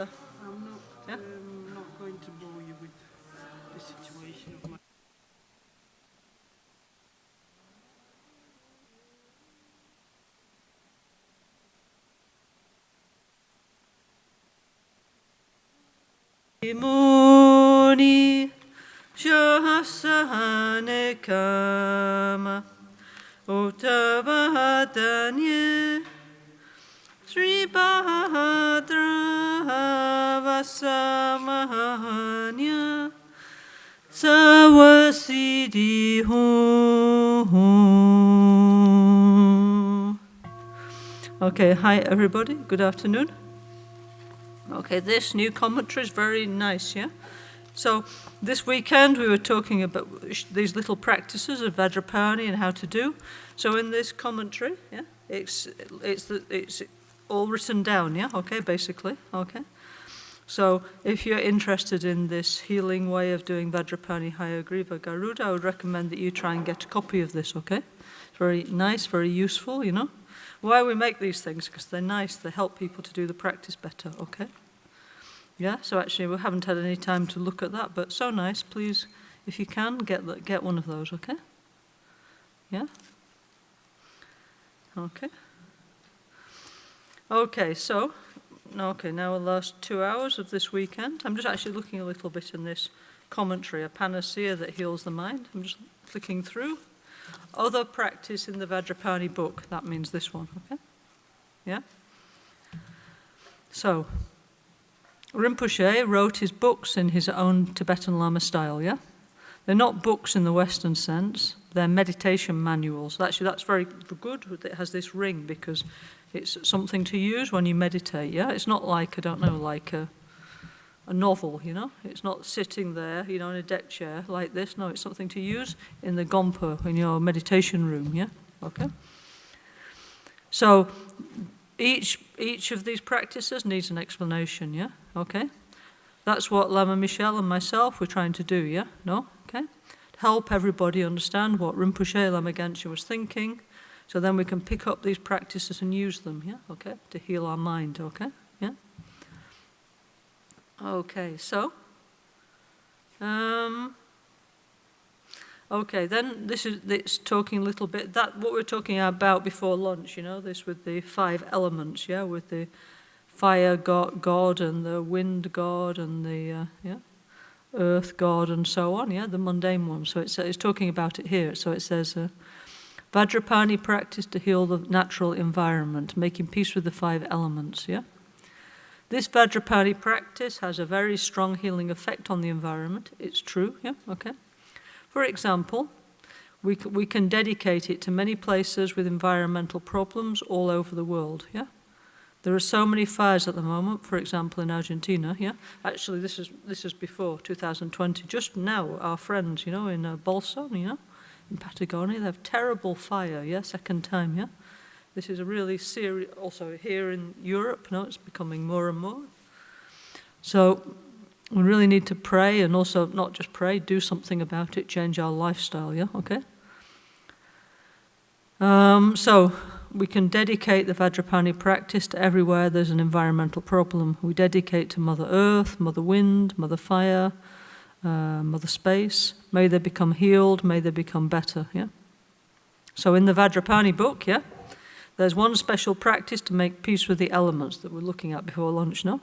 I'm not going to bore you with the situation of my... Muni Shahasane Kama Uttavadanye Sri Bhadra Vasamahanya Sawasidi Hu. Okay, hi everybody, good afternoon. Okay, this new commentary is very nice, yeah? So this weekend we were talking about these little practices of Vajrapani and how to do. So in this commentary, yeah, it's all written down, yeah, okay, basically, okay. So if you're interested in this healing way of doing Vajrapani, Hayagriva, Garuda, I would recommend that you try and get a copy of this, okay? It's very nice, very useful, you know. Why we make these things? Because they're nice, they help people to do the practice better, okay? Yeah, so actually we haven't had any time to look at that, but so nice, please, if you can, get one of those, okay? Yeah? Okay. Okay, so, now the last 2 hours of this weekend, I'm just actually looking a little bit in this commentary, a Panacea that heals the mind. I'm just clicking through. Other practice in the Vajrapani book, that means this one, okay? Yeah? So, Rinpoche wrote his books in his own Tibetan Lama style, yeah? They're not books in the Western sense, they're meditation manuals. Actually, that's very good, it has this ring because it's something to use when you meditate, yeah? It's not like, I don't know, like a novel, you know? It's not sitting there, you know, in a deck chair like this. No, it's something to use in the gompa, in your meditation room, yeah? Okay? So each of these practices needs an explanation, yeah? Okay? That's what Lama Michel and myself were trying to do, yeah? No? Okay? To help everybody understand what Rinpoche Lama Gangchen was thinking, so then we can pick up these practices and use them, yeah? Okay? To heal our mind, okay? Yeah? Okay, so, okay, then it's talking a little bit, that what we were talking about before lunch, you know, this with the 5 elements, yeah, with the fire god and the wind god and the, earth god and so on, yeah, the mundane ones. So it's talking about it here. So it says, Vajrapani practice to heal the natural environment, making peace with the 5 elements, yeah? This Vajrapani practice has a very strong healing effect on the environment. It's true, yeah, okay. For example, we can dedicate it to many places with environmental problems all over the world, yeah. There are so many fires at the moment, for example, in Argentina, yeah. Actually, this is before 2020. Just now, our friends, you know, in Bolson, you know, in Patagonia, they have terrible fire, yeah, second time, yeah. This is a really serious, also here in Europe, no, it's becoming more and more. So we really need to pray and also not just pray, do something about it, change our lifestyle, yeah, okay? So we can dedicate the Vajrapani practice to everywhere there's an environmental problem. We dedicate to Mother Earth, Mother Wind, Mother Fire, Mother Space. May they become healed, may they become better, yeah? So in the Vajrapani book, yeah, there's one special practice to make peace with the elements that we're looking at before lunch, no?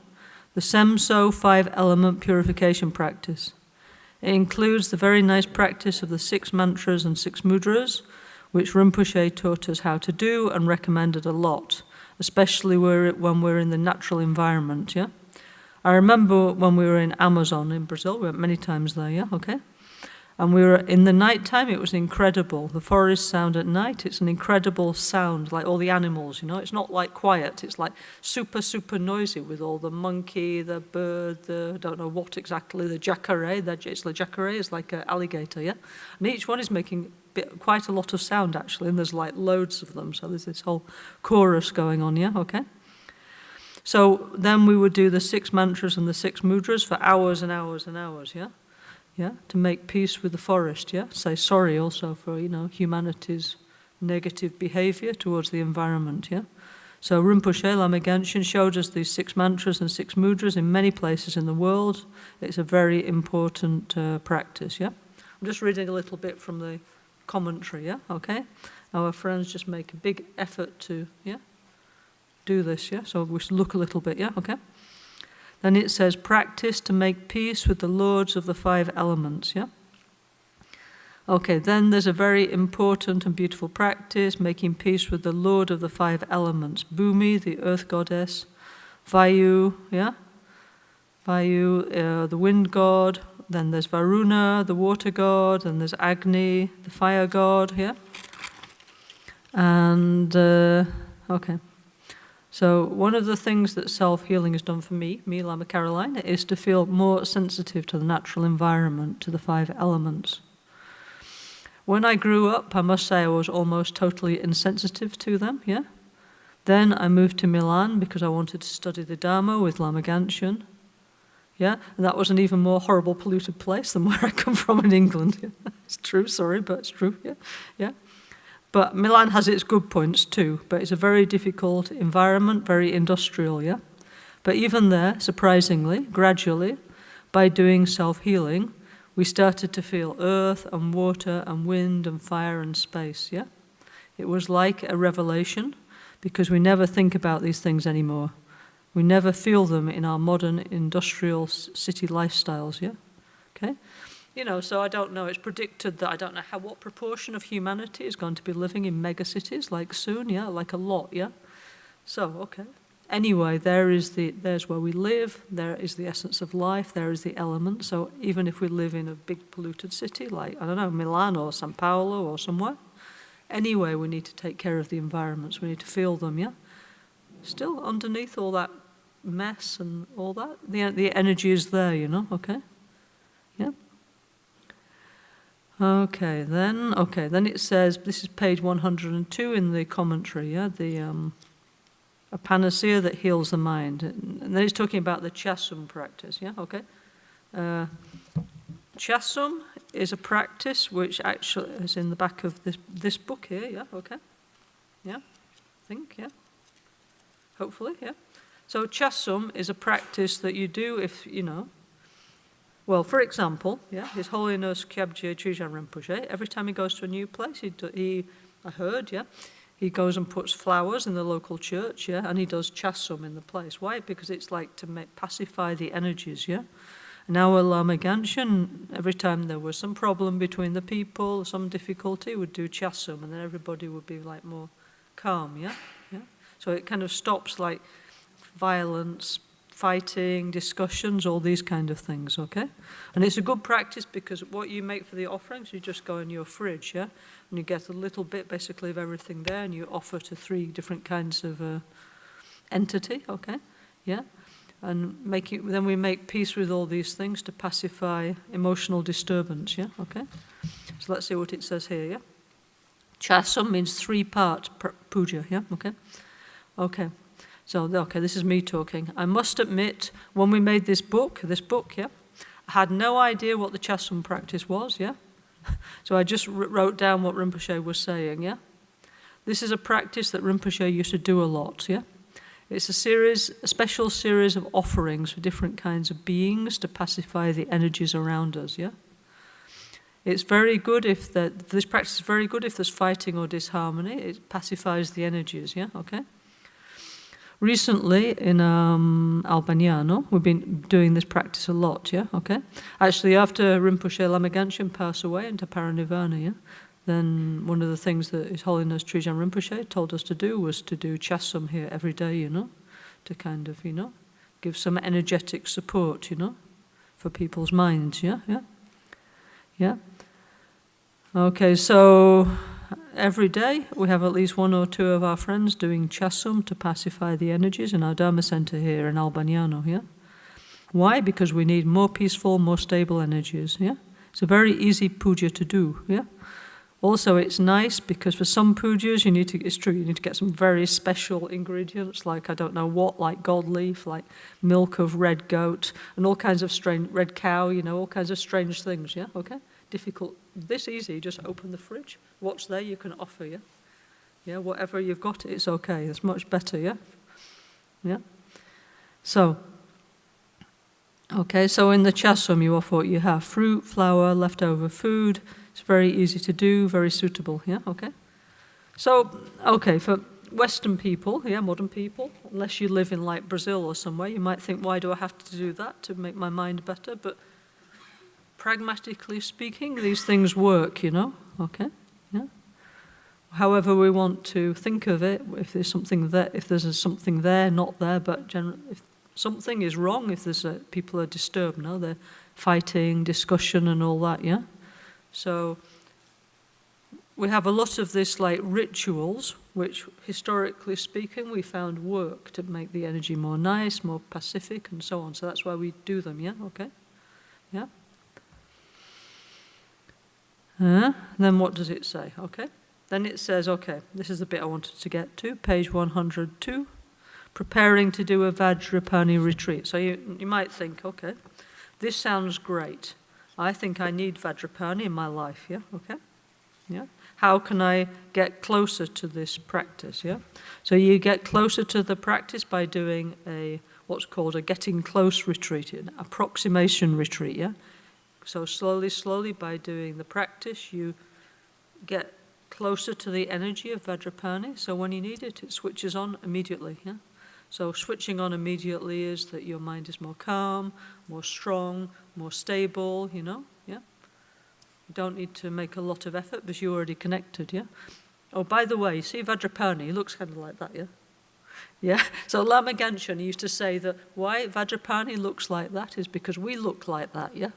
The NgalSo 5-element purification practice. It includes the very nice practice of the 6 mantras and 6 mudras, which Rinpoche taught us how to do and recommended a lot, especially when we're in the natural environment, yeah? I remember when we were in Amazon in Brazil, we went many times there, yeah, okay? And we were in the night time, it was incredible. The forest sound at night, it's an incredible sound, like all the animals, you know. It's not like quiet, it's like super, super noisy with all the monkey, the bird, I don't know what exactly, the jacare, it's like an alligator, yeah? And each one is making quite a lot of sound, actually, and there's like loads of them, so there's this whole chorus going on, yeah, okay? So then we would do the 6 mantras and the 6 mudras for hours and hours and hours, yeah? Yeah, to make peace with the forest, yeah? Say sorry also for, you know, humanity's negative behavior towards the environment, yeah? So Rinpoche, Lama Gangchen, showed us these 6 mantras and 6 mudras in many places in the world. It's a very important practice, yeah? I'm just reading a little bit from the commentary, yeah? Okay? Our friends just make a big effort to, yeah, do this, yeah? So we should look a little bit, yeah? Okay? Then it says, practice to make peace with the lords of the 5 elements, yeah? Okay, then there's a very important and beautiful practice, making peace with the lord of the 5 elements. Bhumi, the earth goddess, Vayu, yeah? Vayu, the wind god. Then there's Varuna, the water god. Then there's Agni, the fire god, yeah? And, okay. So one of the things that self-healing has done for me, Lama Caroline, is to feel more sensitive to the natural environment, to the 5 elements. When I grew up, I must say I was almost totally insensitive to them, yeah? Then I moved to Milan because I wanted to study the Dharma with Lama Gangchen, yeah? And that was an even more horrible, polluted place than where I come from in England. Yeah? It's true, sorry, but it's true, yeah? Yeah. But Milan has its good points too, but it's a very difficult environment, very industrial, yeah? But even there, surprisingly, gradually, by doing self-healing, we started to feel earth and water and wind and fire and space, yeah? It was like a revelation because we never think about these things anymore. We never feel them in our modern industrial city lifestyles, yeah? Okay? You know, so I don't know, it's predicted that I don't know what proportion of humanity is going to be living in megacities like soon, yeah? Like a lot, yeah? So, okay. Anyway, there's where we live, there is the essence of life, there is the element. So even if we live in a big polluted city like, I don't know, Milan or Sao Paulo or somewhere, anyway, we need to take care of the environments, we need to feel them, yeah? Still, underneath all that mess and all that, the energy is there, you know, okay? Yeah? Okay, then it says, this is page 102 in the commentary, yeah? A panacea that heals the mind. And then he's talking about the Chasum practice, yeah, okay? Chasum is a practice which actually is in the back of this book here, yeah, okay? Yeah, I think, yeah. Hopefully, yeah. So Chasum is a practice that you do if, you know, well, for example, yeah, His Holiness Kyabje Trijang Rinpoche, every time he goes to a new place, I heard, yeah, he goes and puts flowers in the local church, yeah, and he does Chasum in the place. Why? Because it's like to pacify the energies, yeah. And our Lama Gangchen, every time there was some problem between the people, some difficulty, would do Chasum, and then everybody would be like more calm, yeah, yeah. So it kind of stops like violence, fighting, discussions, all these kind of things, okay? And it's a good practice because what you make for the offerings, you just go in your fridge, yeah? And you get a little bit, basically, of everything there, and you offer to 3 different kinds of entity, okay? Yeah? And then we make peace with all these things to pacify emotional disturbance, yeah? Okay? So let's see what it says here, yeah? Chasum means 3-part puja, yeah? Okay? Okay. So, okay, this is me talking. I must admit, when we made this book, yeah, I had no idea what the Chasum practice was, yeah? So I just wrote down what Rinpoche was saying, yeah? This is a practice that Rinpoche used to do a lot, yeah? It's a special series of offerings for different kinds of beings to pacify the energies around us, yeah? It's very good this practice is very good if there's fighting or disharmony. It pacifies the energies, yeah, okay? Recently, in Albagnano, we've been doing this practice a lot, yeah, okay? Actually, after Rinpoche Lama Gangchen passed away into Paranirvana, yeah, then one of the things that His Holiness Trijang Rinpoche told us to do was to do Chasum here every day, you know, to kind of, you know, give some energetic support, you know, for people's minds, yeah, yeah, yeah. Okay, so every day we have at least 1 or 2 of our friends doing Chasum to pacify the energies in our Dharma center here in Albagnano, yeah? Why? Because we need more peaceful, more stable energies, yeah? It's a very easy puja to do, yeah? Also, it's nice because for some pujas you need to get some very special ingredients, like I don't know what, like gold leaf, like milk of red goat, and all kinds of strange, red cow, you know, all kinds of strange things, yeah? Okay? Difficult. This easy, just open the fridge. What's there you can offer, yeah? Yeah, whatever you've got, it's okay. It's much better, yeah? Yeah? So, okay, so in the Chasum you offer what you have. Fruit, flour, leftover food. It's very easy to do, very suitable, yeah? Okay? So, okay, for Western people, yeah, modern people, unless you live in like Brazil or somewhere, you might think, why do I have to do that to make my mind better? But pragmatically speaking, these things work, you know, okay, yeah. However we want to think of it, if there's something there, if there's something there, not there, but if something is wrong, if there's people are disturbed, no, they're fighting, discussion and all that, yeah. So we have a lot of this like rituals, which historically speaking we found work to make the energy more nice, more pacific and so on. So that's why we do them, yeah, okay, yeah. Then what does it say? Okay. Then it says, okay, this is the bit I wanted to get to, page 102, preparing to do a Vajrapani retreat. So you might think, okay, this sounds great. I think I need Vajrapani in my life, yeah, okay, yeah. How can I get closer to this practice, yeah? So you get closer to the practice by doing what's called a getting close retreat, an approximation retreat, yeah? So slowly, by doing the practice, you get closer to the energy of Vajrapani. So when you need it, it switches on immediately, yeah? So switching on immediately is that your mind is more calm, more strong, more stable, you know, yeah? You don't need to make a lot of effort because you're already connected, yeah? Oh, by the way, see Vajrapani, he looks kind of like that, yeah? Yeah, so Lama Gangchen used to say that why Vajrapani looks like that is because we look like that, yeah?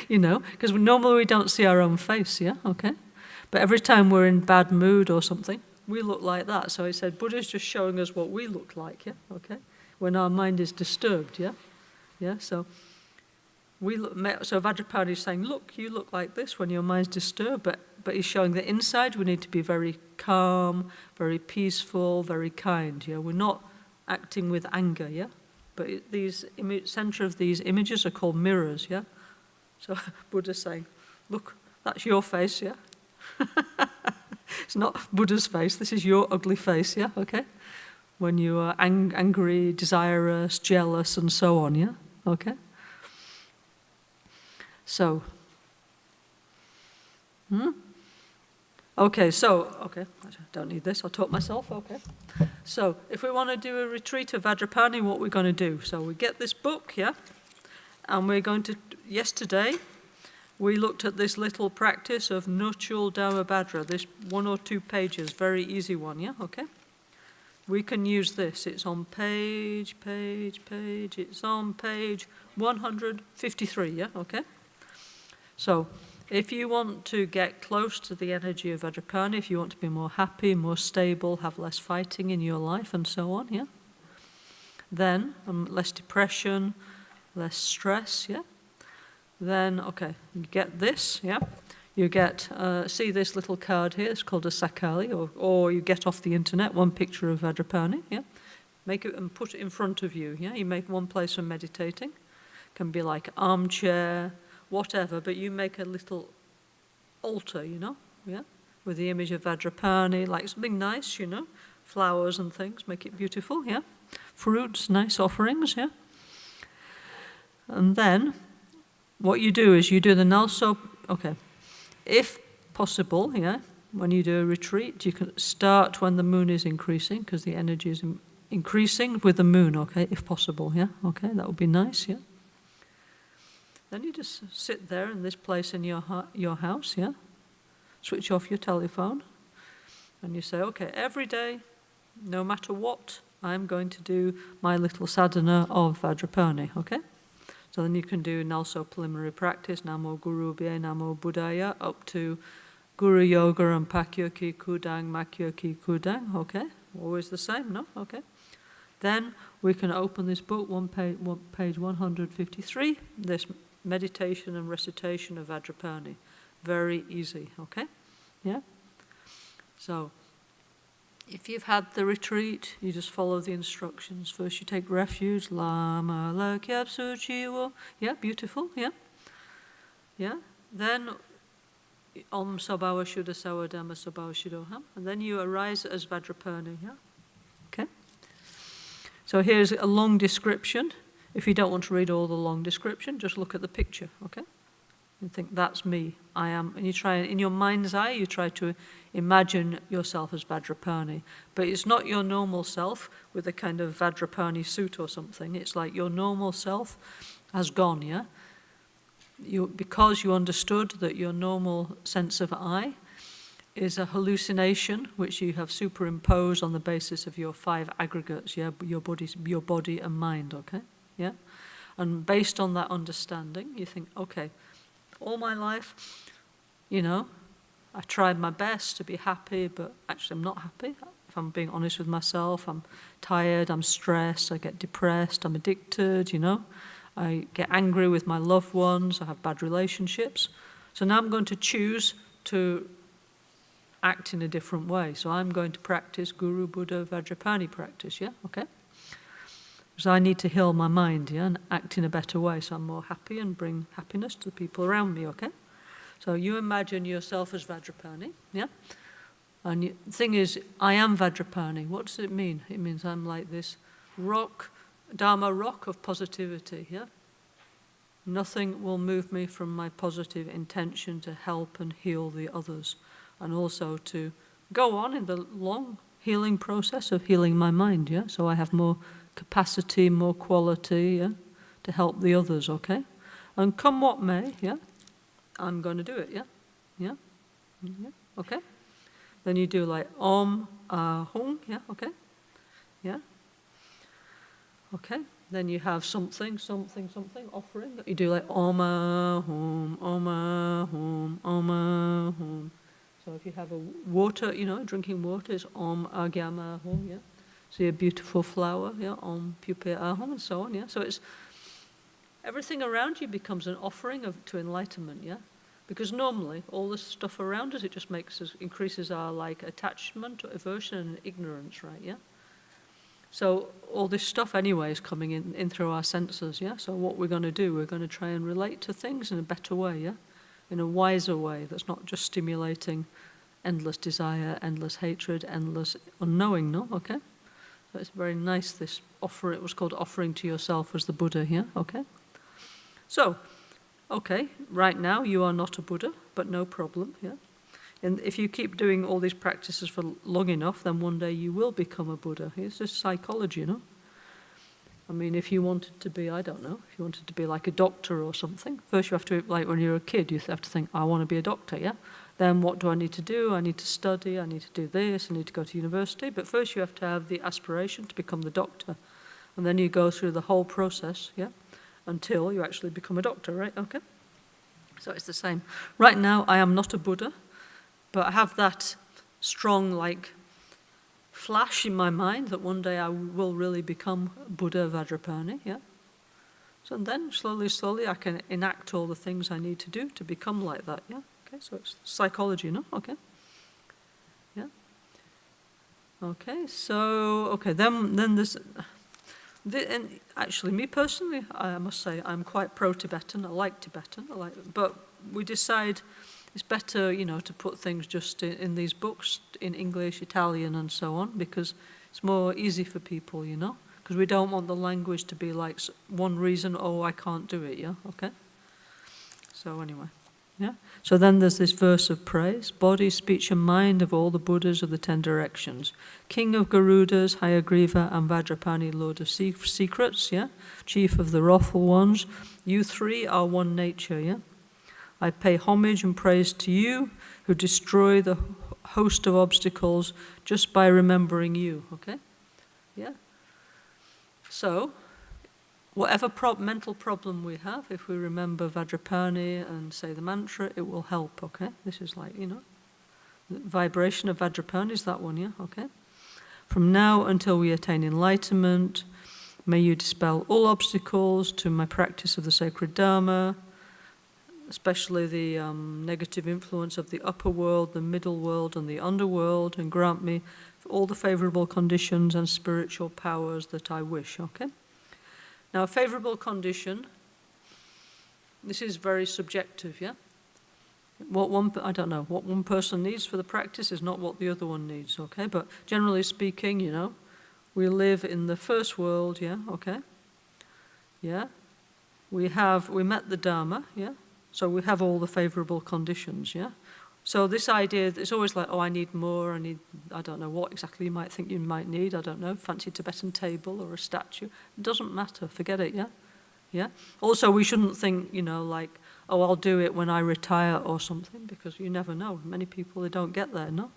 You know, because normally we don't see our own face, yeah, okay? But every time we're in bad mood or something, we look like that. So he said, Buddha's just showing us what we look like, yeah, okay? When our mind is disturbed, yeah? Yeah, so Vajrapani is saying, look, you look like this when your mind's disturbed, but he's showing that inside we need to be very calm, very peaceful, very kind, yeah? We're not acting with anger, yeah? But center of these images are called mirrors, yeah? So Buddha's saying, look, that's your face, yeah? It's not Buddha's face, this is your ugly face, yeah, okay? When you are angry, desirous, jealous, and so on, yeah, okay? So, okay, I don't need this, I'll talk myself, okay? So, if we want to do a retreat of Vajrapani, what we're going to do? So we get this book, yeah? And we're going to, yesterday, we looked at this little practice of Nuchul Dharmabadra, this 1 or 2 pages, very easy one, yeah, okay? We can use this. It's on page, it's on page 153, yeah, okay? So, if you want to get close to the energy of Vajrapani, if you want to be more happy, more stable, have less fighting in your life and so on, yeah? Then, less depression, less stress, yeah? Then, okay, you get this, yeah? You get, see this little card here, it's called a sakali, or you get off the internet one picture of Vajrapani, yeah? Make it and put it in front of you, yeah? You make one place for meditating. Can be like armchair, whatever, but you make a little altar, you know, yeah? With the image of Vajrapani, like something nice, you know? Flowers and things, make it beautiful, yeah? Fruits, nice offerings, yeah? And then, what you do is you do the NgalSo, okay. If possible, yeah, when you do a retreat, you can start when the moon is increasing, because the energy is increasing with the moon, okay, if possible, yeah, okay, that would be nice, yeah. Then you just sit there in this place in your house, yeah, switch off your telephone, and you say, okay, every day, no matter what, I'm going to do my little sadhana of Vajrapani, okay? So then you can do NgalSo preliminary practice, Namo Guru Bhye, Namo Buddhaya, up to Guru Yoga and Pakyo Ki Kudang, Makyo Ki Kudang, okay? Always the same, no? Okay. Then we can open this book, page 153, this meditation and recitation of Vajrapani. Very easy, okay? Yeah? So, if you've had the retreat, you just follow the instructions. First you take refuge, Lama Lakyab Suchiwo. Yeah, beautiful, yeah. Yeah. Then Om Sabhava Shuddha Sawa Dhamma Sabhava Shuddhoham. And then you arise as Vajrapani, yeah? Okay? So here's a long description. If you don't want to read all the long description, just look at the picture, okay? And think, that's me, I am. And you try, in your mind's eye, you try to imagine yourself as Vajrapani. But it's not your normal self with a kind of Vajrapani suit or something. It's like your normal self has gone, yeah? Because you understood that your normal sense of I is a hallucination which you have superimposed on the basis of your 5 aggregates, yeah, your body and mind, okay, yeah, and based on that understanding, you think, okay, all my life, I tried my best to be happy, but actually I'm not happy. If I'm being honest with myself, I'm tired, I'm stressed, I get depressed, I'm addicted, I get angry with my loved ones, I have bad relationships. So now I'm going to choose to act in a different way. So I'm going to practice Guru, Buddha, Vajrapani practice, yeah? Okay? Because I need to heal my mind, yeah, and act in a better way so I'm more happy and bring happiness to the people around me, okay? So you imagine yourself as Vajrapani, yeah? And the thing is, I am Vajrapani. What does it mean? It means I'm like this rock, Dharma rock of positivity, yeah? Nothing will move me from my positive intention to help and heal the others, and also to go on in the long healing process of healing my mind, yeah? So I have more capacity, more quality, yeah, to help the others, okay? And come what may, yeah, I'm going to do it, yeah? Yeah? Yeah? Okay? Then you do like Om, Hum, yeah, okay? Yeah? Okay, then you have something, offering. You do like Oma, Hum, Oma, Hum, Oma, Hum. So if you have a water, drinking water is Om, Agyama, Hum, yeah? See a beautiful flower, yeah? Om, Pupe, Ahum, and so on, yeah? So it's, everything around you becomes an offering to enlightenment, yeah? Because normally, all this stuff around us, it just increases our, attachment, or aversion, and ignorance, right, yeah? So all this stuff anyway is coming in through our senses, yeah? So what we're going to do, we're going to try and relate to things in a better way, yeah? In a wiser way that's not just stimulating endless desire, endless hatred, endless unknowing, no? Okay? So it's very nice, this offer, it was called offering to yourself as the Buddha, yeah? Okay? So, okay, right now you are not a Buddha, but no problem, yeah? And if you keep doing all these practices for long enough, then one day you will become a Buddha. It's just psychology, I mean, if you wanted to be, I don't know, if you wanted to be like a doctor or something, first you have to, like when you're a kid, you have to think, I want to be a doctor, yeah? Then what do I need to do? I need to study, I need to do this, I need to go to university. But first you have to have the aspiration to become the doctor. And then you go through the whole process, yeah? Until you actually become a doctor, right? Okay? So it's the same. Right now, I am not a Buddha, but I have that strong, flash in my mind that one day I will really become Buddha Vajrapani, yeah? So then, slowly, I can enact all the things I need to do to become like that, yeah? Okay, so it's psychology, no? Okay? Yeah? Okay, so, then there's... And actually, me personally, I must say, I'm quite pro-Tibetan. I like Tibetan, but we decide it's better, to put things just in these books, in English, Italian, and so on, because it's more easy for people, because we don't want the language to be like one reason, I can't do it, yeah, okay? So anyway, yeah? So then there's this verse of praise, body, speech, and mind of all the Buddhas of the 10 directions, king of Garudas, Hayagriva, and Vajrapani, lord of secrets, yeah? Chief of the wrathful ones, you 3 are one nature, yeah? I pay homage and praise to you who destroy the host of obstacles just by remembering you, okay? Yeah? So, whatever mental problem we have, if we remember Vajrapani and say the mantra, it will help, okay? This is the vibration of Vajrapani is that one, yeah? Okay? From now until we attain enlightenment, may you dispel all obstacles to my practice of the sacred Dharma, especially the negative influence of the upper world, the middle world, and the underworld, and grant me all the favorable conditions and spiritual powers that I wish, okay? Now, a favorable condition, this is very subjective, yeah? I don't know, what one person needs for the practice is not what the other one needs, okay? But generally speaking, we live in the first world, yeah, okay? Yeah. We met the Dharma, yeah? So we have all the favorable conditions, yeah? So this idea, it's always like, oh, I need more, I don't know what exactly you might think you might need, I don't know, fancy Tibetan table or a statue. It doesn't matter, forget it, yeah? Yeah? Also, we shouldn't think, like, oh, I'll do it when I retire or something, because you never know. Many people, they don't get there, no?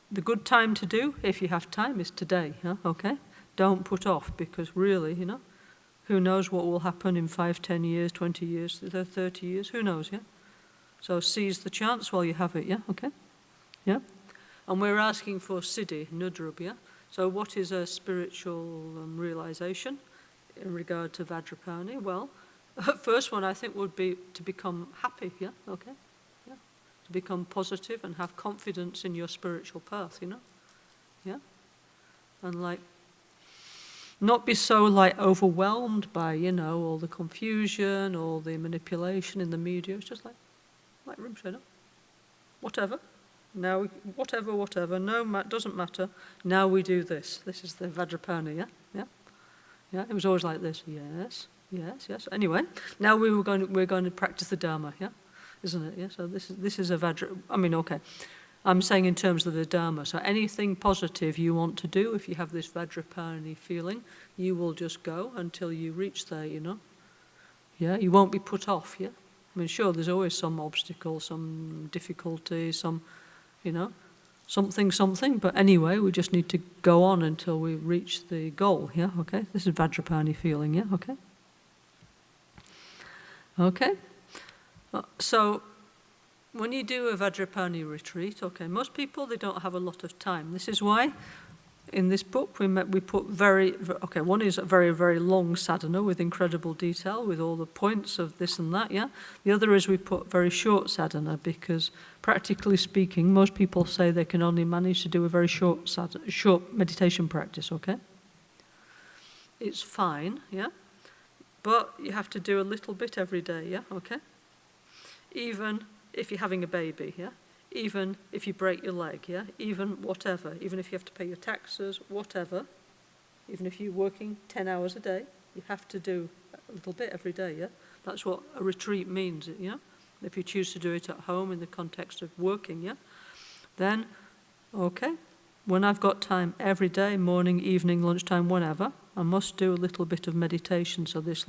The good time to do, if you have time, is today, yeah? Okay? Don't put off, because really, who knows what will happen in 5, 10 years, 20 years, 30 years, who knows, yeah? So seize the chance while you have it, yeah? Okay? Yeah? And we're asking for siddhi, nudrab, yeah? So what is a spiritual realization in regard to Vajrapani? Well, first one I think would be to become happy, yeah? Okay? Yeah? To become positive and have confidence in your spiritual path, Yeah? And not be so overwhelmed by, all the confusion, all the manipulation in the media. It's just like Rinpoche, whatever. Now, whatever. No, doesn't matter. Now we do this. This is the Vajrapani, yeah? Yeah? Yeah? It was always like this. Yes. Anyway, now we're going to practice the Dharma, yeah? Isn't it? Yeah? So this is a okay. I'm saying in terms of the Dharma. So anything positive you want to do, if you have this Vajrapani feeling, you will just go until you reach there, Yeah? You won't be put off, yeah? Sure, there's always some obstacle, some difficulty, some, something. But anyway, we just need to go on until we reach the goal, yeah? Okay? This is Vajrapani feeling, yeah? Okay? Okay? So, when you do a Vajrapani retreat, okay, most people, they don't have a lot of time. This is why in this book we put one is a very, very long sadhana with incredible detail, with all the points of this and that, yeah? The other is we put very short sadhana because, practically speaking, most people say they can only manage to do a very short meditation practice, okay? It's fine, yeah? But you have to do a little bit every day, yeah? Okay? Even if you're having a baby, yeah? Even if you break your leg, yeah? Even whatever. Even if you have to pay your taxes, whatever. Even if you're working 10 hours a day, you have to do a little bit every day, yeah? That's what a retreat means, yeah? If you choose to do it at home in the context of working, yeah? Then, okay, when I've got time every day, morning, evening, lunchtime, whenever, I must do a little bit of meditation. So this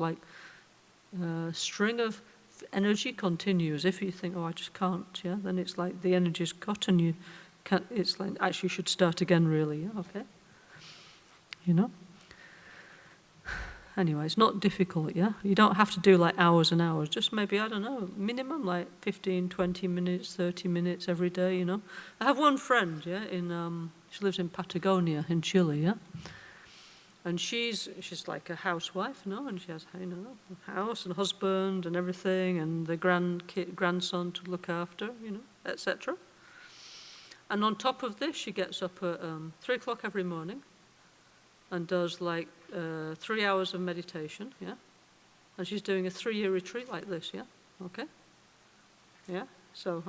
string of energy continues. If you think, oh, I just can't, yeah, then it's like the energy's cut and you can't, it's like actually you should start again, really, yeah, okay? Anyway, it's not difficult, yeah? You don't have to do hours and hours, just maybe, I don't know, minimum 15, 20 minutes, 30 minutes every day, I have one friend, yeah, she lives in Patagonia, in Chile, yeah? And she's like a housewife, and she has, a house and husband and everything, and the grandson to look after, etc. And on top of this, she gets up at 3 o'clock every morning and does 3 hours of meditation, yeah? And she's doing a 3-year retreat like this, yeah? Okay? Yeah? So,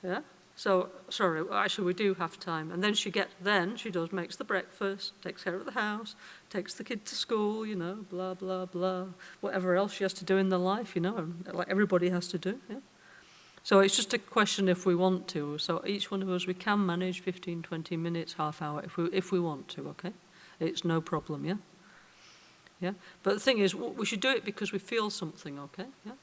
yeah? So, sorry, actually we do have time. And then she makes the breakfast, takes care of the house, takes the kid to school, blah, blah, blah. Whatever else she has to do in their life, like everybody has to do, yeah? So it's just a question if we want to. So each one of us, we can manage 15, 20 minutes, half hour, if we want to, okay? It's no problem, yeah? Yeah? But the thing is, we should do it because we feel something, okay? Yeah?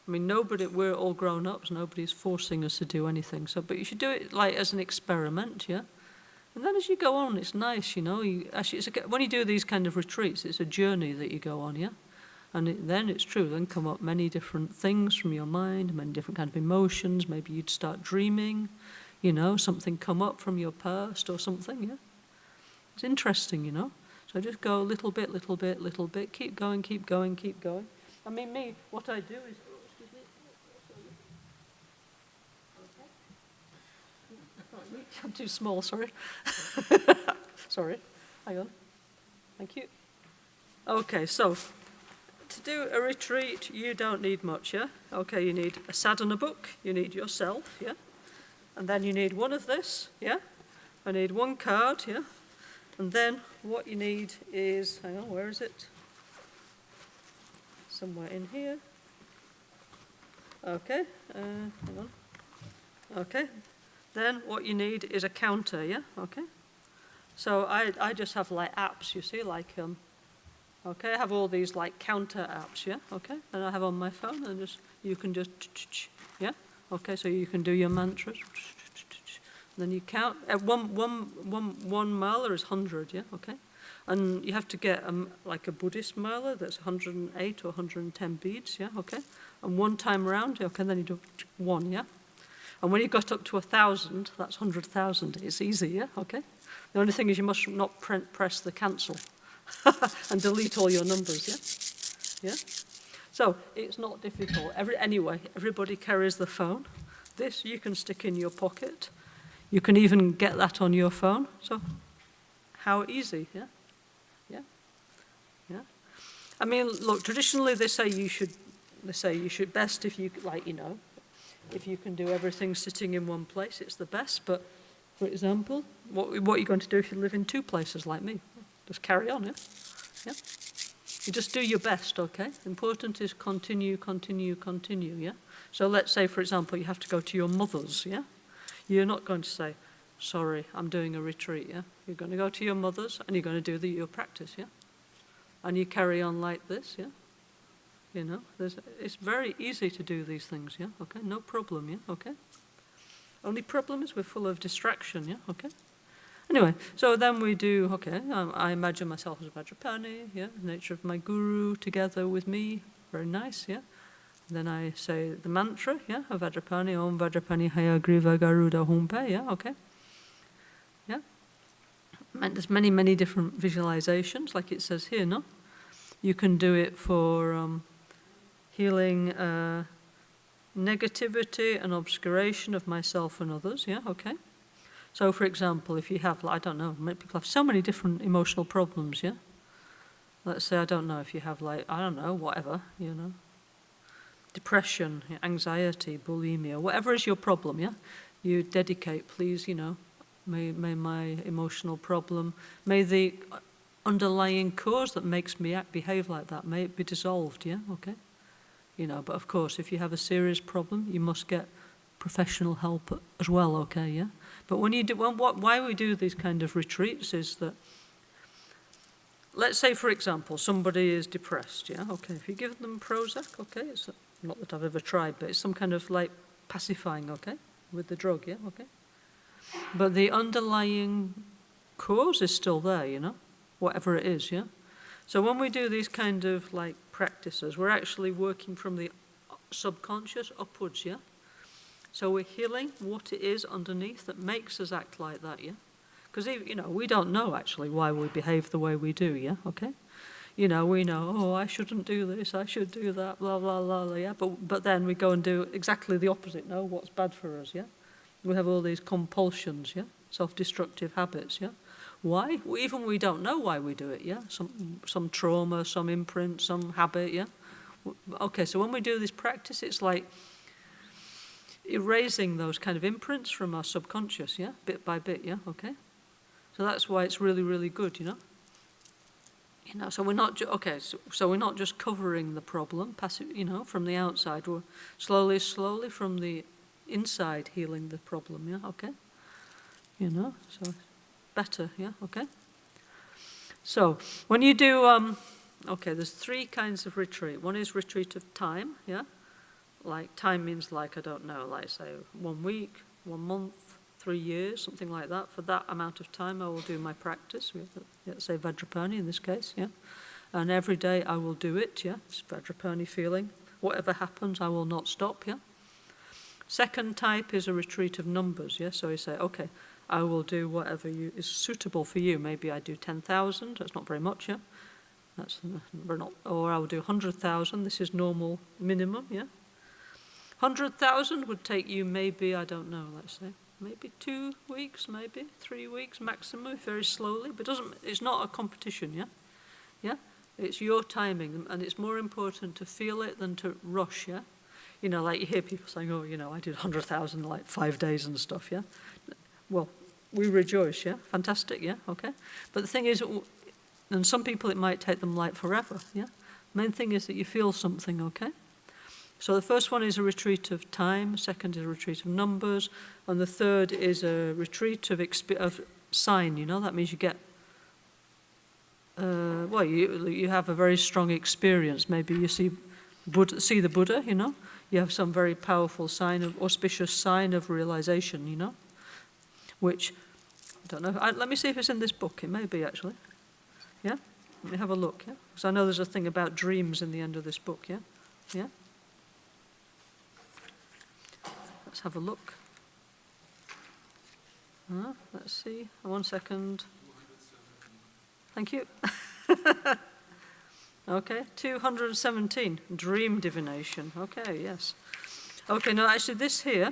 We're all grown-ups, nobody's forcing us to do anything. But you should do it as an experiment, yeah? And then as you go on, it's nice, when you do these kind of retreats, it's a journey that you go on, yeah? And then it's true, then come up many different things from your mind, many different kind of emotions. Maybe you'd start dreaming, something come up from your past or something, yeah? It's interesting, So just go little bit, keep going. What I do is, I'm too small, sorry. Sorry, hang on. Thank you. Okay, so to do a retreat, you don't need much, yeah? Okay, you need a sadhana book, you need yourself, yeah? And then you need one of this, yeah? I need one card, yeah? And then what you need is, hang on, where is it? Somewhere in here. Okay, hang on. Okay, then what you need is a counter, yeah? Okay. So I just have like apps, you see, like, okay, I have all these like counter apps, yeah? Okay, and I have on my phone, and you can just, yeah? Okay, so you can do your mantras. Then you count. One mala is 100, yeah? Okay. And you have to get like a Buddhist mala that's 108 or 110 beads, yeah? Okay. And one time around, okay, then you do one, yeah? And when you got up to 1,000, that's 100,000. It's easy, yeah? Okay. The only thing is you must not press the cancel and delete all your numbers, yeah? Yeah? So it's not difficult. Anyway, everybody carries the phone. This you can stick in your pocket. You can even get that on your phone. So how easy, yeah? Yeah? Yeah? I mean, look, traditionally they say you should best if you, like, you know, if you can do everything sitting in one place, it's the best. But, for example, what are you going to do if you live in two places like me? Just carry on, yeah? Yeah? You just do your best, okay? Important is continue, yeah? So let's say, for example, you have to go to your mother's, yeah? You're not going to say, sorry, I'm doing a retreat, yeah? You're going to go to your mother's and you're going to do your practice, yeah? And you carry on like this, yeah? You know, it's very easy to do these things, yeah? Okay, no problem, yeah? Okay? Only problem is we're full of distraction, yeah? Okay? Anyway, so then we do, okay, I imagine myself as a Vajrapani, yeah? The nature of my guru together with me, very nice, yeah? Then I say the mantra, yeah, of Vajrapani, Om Vajrapani Hayagriva Garuda Humpe, yeah, okay. Yeah. And there's many, many different visualizations, like it says here, no? You can do it for healing negativity and obscuration of myself and others, yeah, okay. So, for example, if you have, like, I don't know, people have so many different emotional problems, yeah? Let's say, I don't know, if you have, like, I don't know, whatever, you know, depression, anxiety, bulimia, whatever is your problem, yeah? You dedicate, please, you know, may my emotional problem, may the underlying cause that makes me behave like that, may it be dissolved, yeah? Okay? You know, but of course, if you have a serious problem, you must get professional help as well, okay, yeah? But when you do, why we do these kind of retreats is that, let's say, for example, somebody is depressed, yeah? Okay, if you give them Prozac, okay, it's not that I've ever tried, but it's some kind of like pacifying, okay, with the drug, yeah, okay? But the underlying cause is still there, you know, whatever it is, yeah? So when we do these kind of like practices, we're actually working from the subconscious upwards, yeah? So we're healing what it is underneath that makes us act like that, yeah? Because, you know, we don't know actually why we behave the way we do, yeah, okay? You know, we know, oh, I shouldn't do this, I should do that, blah, blah, blah, blah, yeah? But then we go and do exactly the opposite, no, what's bad for us, yeah? We have all these compulsions, yeah? Self-destructive habits, yeah? Why? Even we don't know why we do it, yeah? Some trauma, some imprint, some habit, yeah? Okay, so when we do this practice, it's like erasing those kind of imprints from our subconscious, yeah? Bit by bit, yeah? Okay? So that's why it's really, really good, you know? You know, so we're not so we're not just covering the problem, you know, from the outside. We're slowly from the inside healing the problem, yeah, okay? You know, so better, yeah, okay? So when you do, okay, there's three kinds of retreat. One is retreat of time, yeah? Like time means like, I don't know, like say 1 week, 1 month, 3 years, something like that. For that amount of time, I will do my practice. Let's say Vajrapani in this case, yeah. And every day I will do it, yeah. It's Vajrapani feeling. Whatever happens, I will not stop, yeah. Second type is a retreat of numbers, yeah. So you say, okay, I will do whatever is suitable for you. Maybe I do 10,000. That's not very much, yeah. Or I will do 100,000. This is normal minimum, yeah. 100,000 would take you maybe, I don't know, let's say, maybe 2 weeks, maybe 3 weeks maximum, very slowly. But it's not a competition, yeah? Yeah? It's your timing, and it's more important to feel it than to rush, yeah? You know, like you hear people saying, oh, you know, I did 100,000 in like 5 days and stuff, yeah? Well, we rejoice, yeah? Fantastic, yeah? Okay? But the thing is, and some people it might take them like forever, yeah? Main thing is that you feel something, okay? So the first one is a retreat of time, second is a retreat of numbers, and the third is a retreat of sign, you know? That means you get, well, you have a very strong experience. Maybe you see the Buddha, you know? You have some very powerful sign of, auspicious sign of realization, you know? Which, I don't know, let me see if it's in this book. It may be, actually. Yeah? Let me have a look, yeah? Because I know there's a thing about dreams in the end of this book, yeah? Yeah? Let's have a look. Let's see. 1 second. Thank you. Okay, 217, dream divination. Okay, yes. Okay, now actually this here,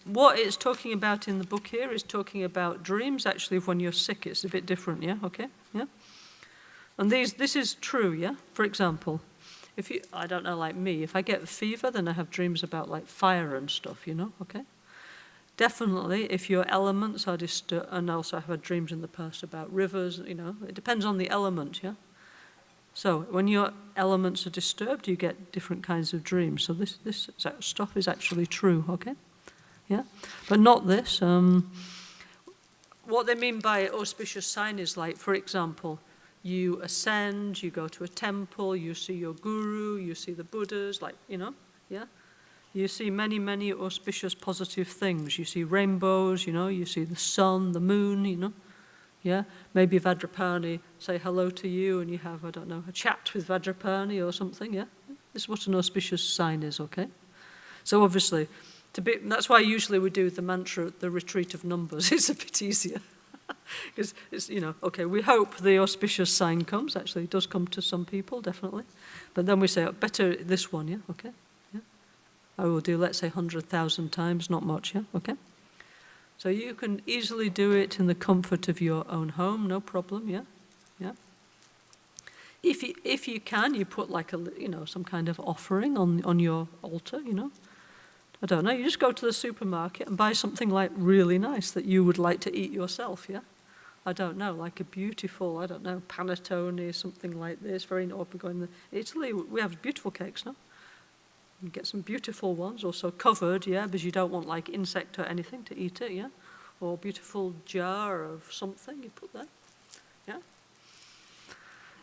what it's talking about in the book here is talking about dreams. Actually, when you're sick, it's a bit different, yeah? Okay, yeah? And this is true, yeah? For example, if you, I don't know, like me, if I get a fever, then I have dreams about like fire and stuff, you know, okay? Definitely, if your elements are disturbed, and also I've had dreams in the past about rivers, you know, it depends on the element, yeah? So when your elements are disturbed, you get different kinds of dreams. So this stuff is actually true, okay? Yeah? But not this. What they mean by auspicious sign is like, for example, you ascend, you go to a temple, you see your guru, you see the Buddhas, like, you know, yeah? You see many, many auspicious positive things. You see rainbows, you know, you see the sun, the moon, you know. Yeah, maybe Vajrapani say hello to you and you have, I don't know, a chat with Vajrapani or something, yeah? This is what an auspicious sign is, okay? So obviously, that's why usually we do the mantra, the retreat of numbers. It's a bit easier. Because it's, you know, okay, we hope the auspicious sign comes. Actually, it does come to some people, definitely. But then we say, oh, better this one, yeah? Okay? Yeah? I will do, let's say, 100,000 times, not much, yeah? Okay? So you can easily do it in the comfort of your own home, no problem, yeah? Yeah. If you can, you put like a, you know, some kind of offering on your altar, you know? I don't know, you just go to the supermarket and buy something like really nice that you would like to eat yourself, yeah? I don't know, like a beautiful, I don't know, panettone, something like this, very, or we go in Italy, we have beautiful cakes, no? You get some beautiful ones, also covered, yeah, because you don't want like insect or anything to eat it, yeah? Or beautiful jar of something you put there, yeah?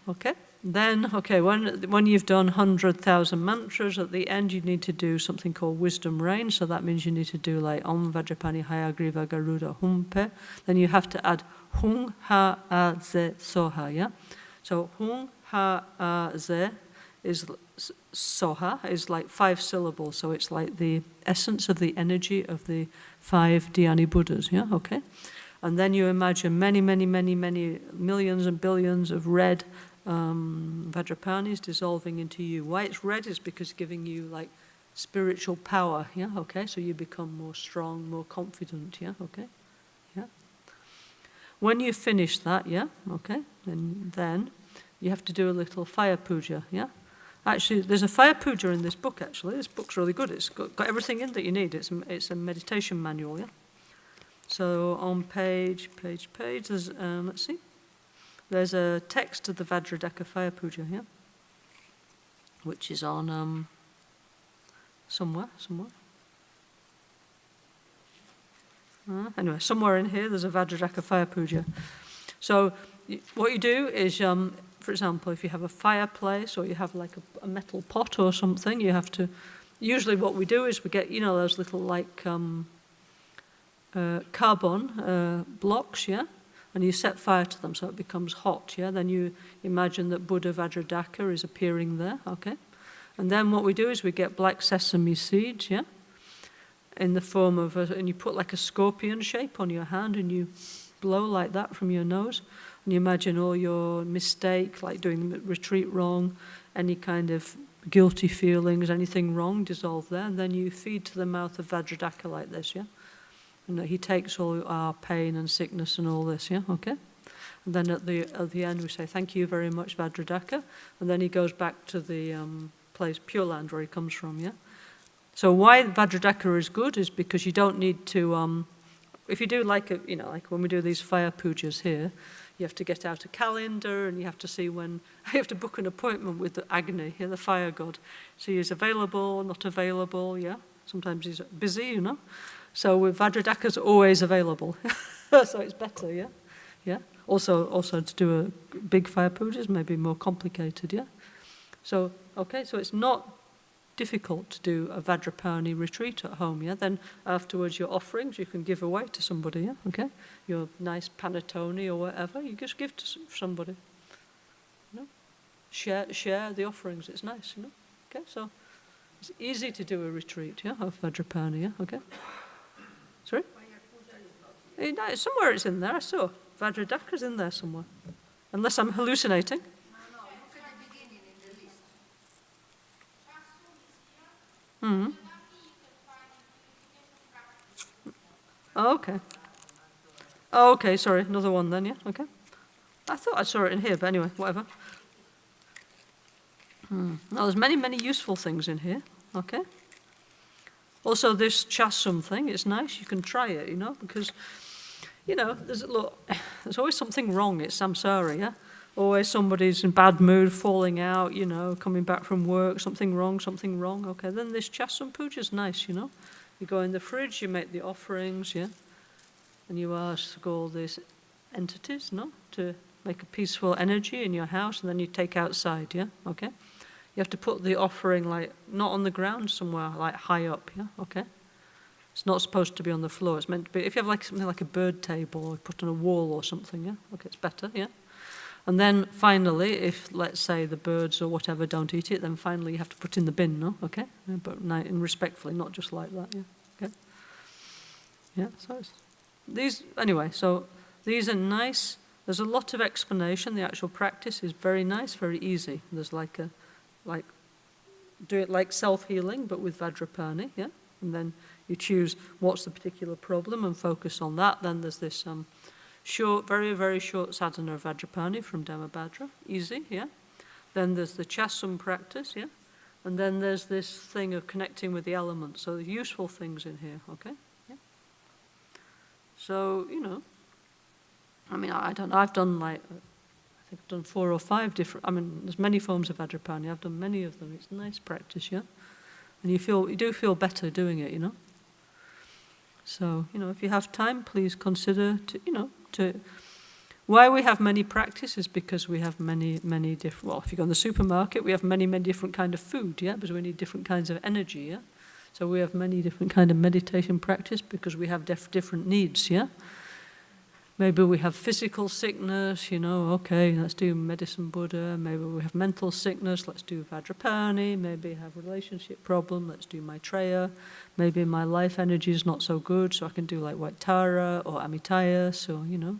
Okay, then, okay, when you've done 100,000 mantras, at the end you need to do something called wisdom rain, so that means you need to do like Om Vajrapani Hayagriva Garuda Humpe, then you have to add Hung Ha A Ze Soha, yeah? So Hung Ha A Ze is Soha is like 5 syllables, so it's like the essence of the energy of the 5 Dhyani Buddhas, yeah, okay? And then you imagine many, many, many, many millions and billions of red Vajrapanis dissolving into you. Why it's red is because it's giving you like spiritual power, yeah, okay? So you become more strong, more confident, yeah, okay? Yeah. When you finish that, yeah, okay, then you have to do a little fire puja, yeah? Actually, there's a fire puja in this book, actually. This book's really good. It's got everything in that you need. It's a meditation manual, yeah? So on page, there's, let's see. There's a text of the Vajradaka fire puja, yeah? Which is on somewhere. Anyway, somewhere in here, there's a Vajradaka fire puja. So what you do is, for example, if you have a fireplace or you have like a metal pot or something, you have to, usually what we do is we get, you know, those little like carbon blocks, yeah? And you set fire to them so it becomes hot, yeah? Then you imagine that Buddha Vajradaka is appearing there, okay? And then what we do is we get black sesame seeds, yeah? In the form of, and you put like a scorpion shape on your hand and you blow like that from your nose. And you imagine all your mistake, like doing the retreat wrong, any kind of guilty feelings, anything wrong, dissolve there. And then you feed to the mouth of Vajradaka like this, yeah? And he takes all our pain and sickness and all this, yeah? Okay? And then at the end we say, thank you very much, Vajradhaka. And then he goes back to the place, Pure Land, where he comes from, yeah? So why Vajradhaka is good is because you don't need to, if you do like when we do these fire pujas here, you have to get out a calendar and you have to see when, you have to book an appointment with the Agni, yeah, the fire god. So he's available, not available, yeah? Sometimes he's busy, you know? So with Vajradhaka's always available. So it's better, yeah? Yeah? Also to do a big fire puja is maybe more complicated, yeah? So, okay, so it's not difficult to do a Vajrapani retreat at home, yeah? Then afterwards your offerings you can give away to somebody, yeah? Okay? Your nice panettone or whatever, you just give to somebody. You know? Share the offerings, it's nice, you know? Okay, so it's easy to do a retreat, yeah, of Vajrapani, yeah? Okay? Sorry? Somewhere it's in there, I saw. Vajradhaka's in there somewhere. Unless I'm hallucinating. No, look at the beginning in the list. Mm-hmm. Oh, okay. Oh, okay, sorry, another one then, yeah, okay. I thought I saw it in here, but anyway, whatever. Now, there's many useful things in here, okay. Also, this Chasum thing, it's nice, you can try it, you know, because, you know, there's always something wrong, it's samsara, yeah? Always somebody's in bad mood, falling out, you know, coming back from work, something wrong, okay. Then this Chasum puja is nice, you know. You go in the fridge, you make the offerings, yeah? And you ask all these entities, no? To make a peaceful energy in your house, and then you take outside, yeah? Okay? You have to put the offering, like, not on the ground somewhere, like high up, yeah? Okay? It's not supposed to be on the floor. It's meant to be, if you have like something like a bird table or put on a wall or something, yeah? Okay, it's better, yeah? And then finally, if, let's say, the birds or whatever don't eat it, then finally you have to put in the bin, no? Okay? Yeah, but respectfully, not just like that, yeah? Okay? Yeah, so it's, so these are nice. There's a lot of explanation. The actual practice is very nice, very easy. There's do it like self-healing, but with Vajrapani, yeah? And then you choose what's the particular problem and focus on that. Then there's this short, very short sadhana of Vajrapani from Dharmabadra, easy, yeah? Then there's the Chasum practice, yeah? And then there's this thing of connecting with the elements. So the useful things in here, okay? Yeah. So, you know, I mean, I've done I think I've done 4 or 5 different, I mean, there's many forms of Vajrapani. I've done many of them. It's a nice practice, yeah? And you do feel better doing it, you know? So, you know, if you have time, please consider why we have many practices, because we have many different, well, if you go in the supermarket, we have many different kind of food, yeah? Because we need different kinds of energy, yeah? So we have many different kind of meditation practice because we have different needs, yeah? Maybe we have physical sickness, you know, okay, let's do medicine Buddha. Maybe we have mental sickness, let's do Vajrapani. Maybe I have a relationship problem, let's do Maitreya. Maybe my life energy is not so good, so I can do like White Tara or Amitayas or, you know,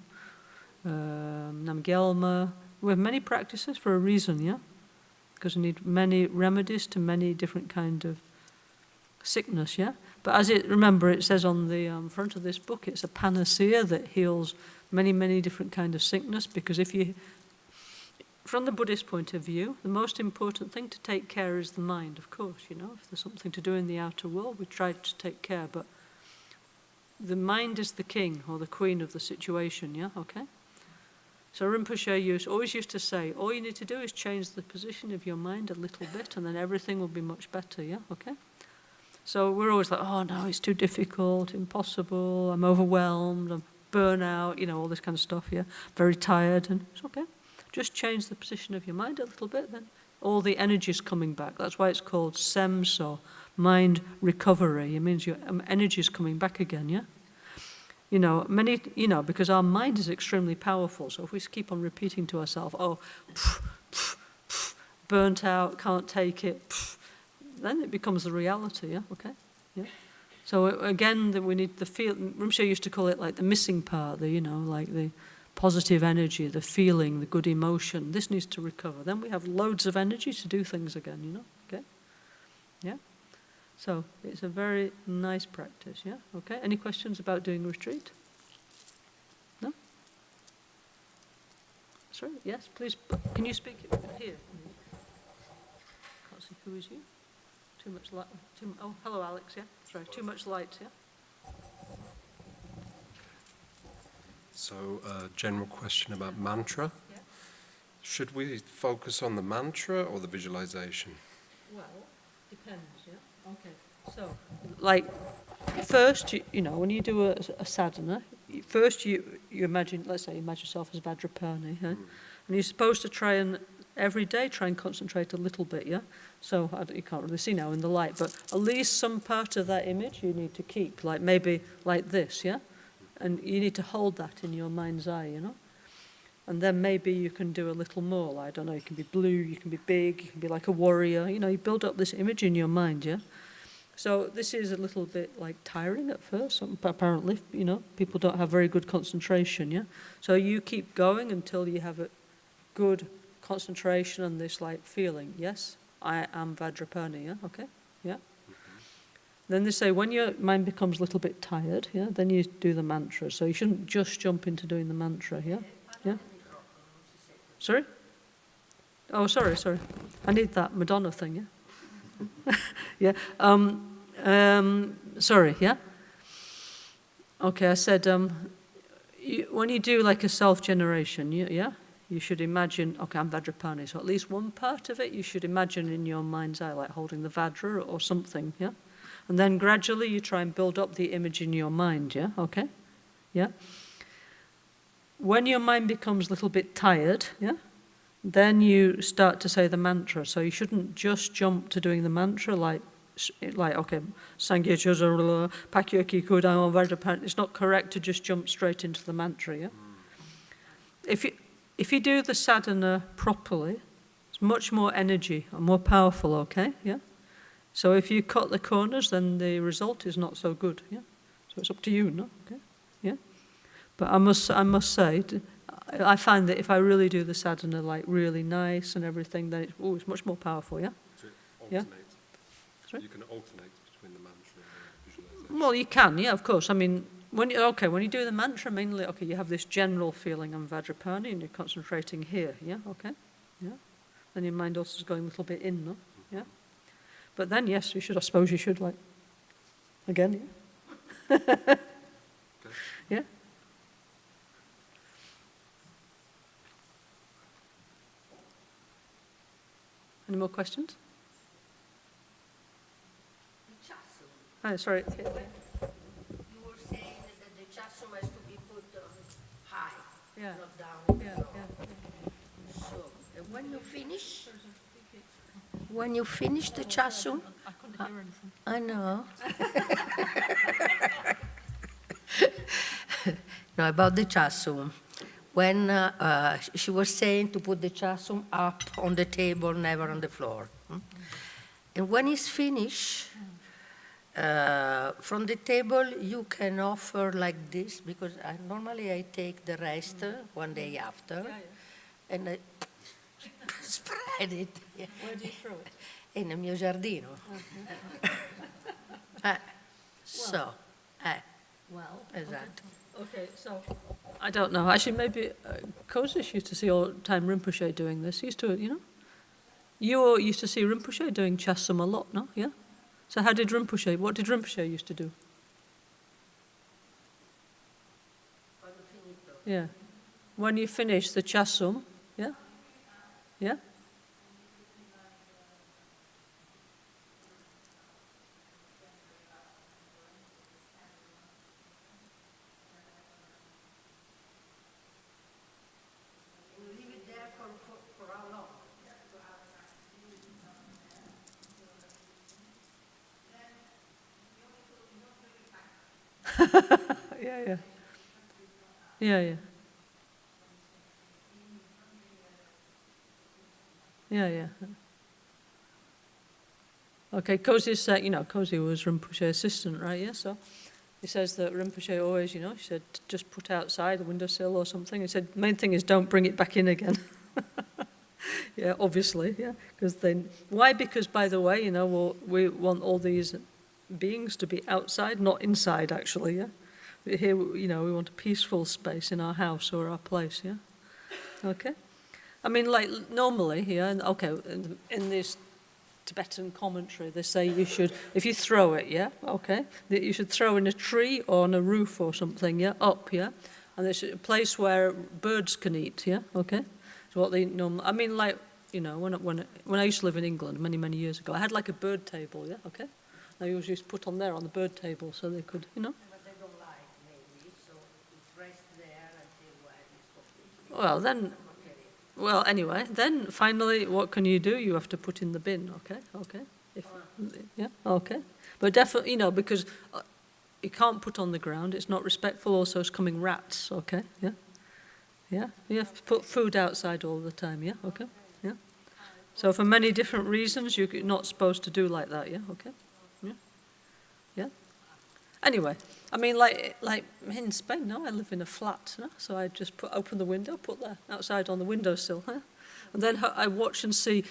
Namgyalma. We have many practices for a reason, yeah? Because we need many remedies to many different kind of sickness, yeah? But remember, it says on the front of this book, it's a panacea that heals many different kind of sickness, because from the Buddhist point of view, the most important thing to take care is the mind, of course, you know. If there's something to do in the outer world, we try to take care, but the mind is the king or the queen of the situation, yeah? Okay? So Rinpoche always used to say, all you need to do is change the position of your mind a little bit, and then everything will be much better, yeah? Okay? So we're always like, oh no, it's too difficult, impossible, I'm overwhelmed, I'm burnout, you know, all this kind of stuff, yeah, very tired, and it's okay. Just change the position of your mind a little bit, then all the energy is coming back. That's why it's called NgalSo, mind recovery. It means your energy is coming back again, yeah? You know, because our mind is extremely powerful, so if we keep on repeating to ourselves, oh, burnt out, can't take it, then it becomes the reality, yeah, okay, yeah. So again, we need the feel. Rinpoche used to call it like the missing part, like the positive energy, the feeling, the good emotion. This needs to recover. Then we have loads of energy to do things again, you know, okay, yeah. So it's a very nice practice, yeah, okay. Any questions about doing retreat? No? Sorry, yes, please, can you speak here? Can't see who is you. Too much light. Oh, hello, Alex, yeah? Sorry, too much light, yeah? So, general question about mantra. Yeah. Should we focus on the mantra or the visualization? Well, depends, yeah? Okay. So, like, first, you know, when you do a sadhana, first you imagine, let's say you imagine yourself as Vajrapani, yeah? And you're supposed to try and, every day, try and concentrate a little bit, yeah? So, you can't really see now in the light, but at least some part of that image you need to keep, like maybe like this, yeah? And you need to hold that in your mind's eye, you know? And then maybe you can do a little more, like, I don't know, you can be blue, you can be big, you can be like a warrior, you know, you build up this image in your mind, yeah? So this is a little bit like tiring at first, apparently, you know, people don't have very good concentration, yeah? So you keep going until you have a good concentration and this like feeling, yes, I am Vajrapani, yeah, okay, yeah? Then they say when your mind becomes a little bit tired, yeah, then you do the mantra. So you shouldn't just jump into doing the mantra, yeah? Yeah? Sorry? Oh, sorry. I need that Madonna thing, yeah? Yeah. Sorry, yeah? Okay, I said, when you do like a self-generation, yeah? You should imagine, okay, I'm Vajrapani, so at least one part of it you should imagine in your mind's eye, like holding the Vajra or something, yeah? And then gradually you try and build up the image in your mind, yeah? Okay? Yeah? When your mind becomes a little bit tired, yeah? Then you start to say the mantra. So you shouldn't just jump to doing the mantra like okay, Sangye Chozorla, Pakyoki Kudan, Vajrapani. It's not correct to just jump straight into the mantra, yeah? If you do the sadhana properly, it's much more energy and more powerful, okay? Yeah? So if you cut the corners, then the result is not so good, yeah? So it's up to you, no? Okay? Yeah? But I must say, I find that if I really do the sadhana like really nice and everything, then it's much more powerful, yeah? So Yeah? alternate. Sorry? You can alternate between the mantra and the visualization. Well, you can, yeah, of course. I mean, when you do the mantra, mainly, okay, you have this general feeling of Vajrapani and you're concentrating here, yeah? Okay? Yeah? Then your mind also is going a little bit in, no? Yeah? But then, yes, I suppose you should, like, again, yeah? Okay. Yeah? Any more questions? The Chasum. Oh, sorry. You were saying that the Chasum has to be put high, Yeah. not down. Yeah, low. yeah. So when you finish the Chasum, I couldn't hear anything. I know. No, about the Chasum. When she was saying to put the Chasum up on the table, never on the floor. And when it's finished, from the table you can offer like this, because normally I take the rest one day after, and I spread it. Where do you throw it? In il mio giardino. Well, Esatto. okay, so I don't know. Actually, maybe Kozish used to see all the time Rinpoche doing this. He used to, you know? You all used to see Rinpoche doing Chasum a lot, no? Yeah? So what did Rinpoche used to do? Yeah. When you finish the Chasum, yeah? Yeah? Leave it there for how long? Yeah. Yeah. Okay, Kozi said, Kozi was Rinpoche's assistant, right? Yeah, so he says that Rinpoche always, he said, just put outside the windowsill or something. He said, main thing is don't bring it back in again. Yeah, obviously, yeah. Why? Because, by the way, we want all these beings to be outside, not inside, actually, yeah? Here, we want a peaceful space in our house or our place, yeah? Okay? I mean, like normally here, okay, in this Tibetan commentary, they say you should, if you throw it, yeah, okay, that you should throw in a tree or on a roof or something, yeah, up, yeah, and there's a place where birds can eat, yeah, okay. So what they normally, I mean, like, you know, when I used to live in England many years ago, I had like a bird table, yeah, okay. I always used to put on there on the bird table so they could, you know. But they don't like, maybe, so it's rest there until when it's completely. Well, then, well, anyway, then finally, what can you do? You have to put in the bin, okay, okay. Yeah, okay. But definitely, you know, because you can't put on the ground, it's not respectful, also it's coming rats, okay, yeah. Yeah, you have to put food outside all the time, yeah, okay, yeah. So for many different reasons, you're not supposed to do like that, yeah, okay, yeah, yeah. Anyway, I mean, like in Spain, no, I live in a flat, no? So I just open the window, put that outside on the windowsill, huh? And then I watch and see,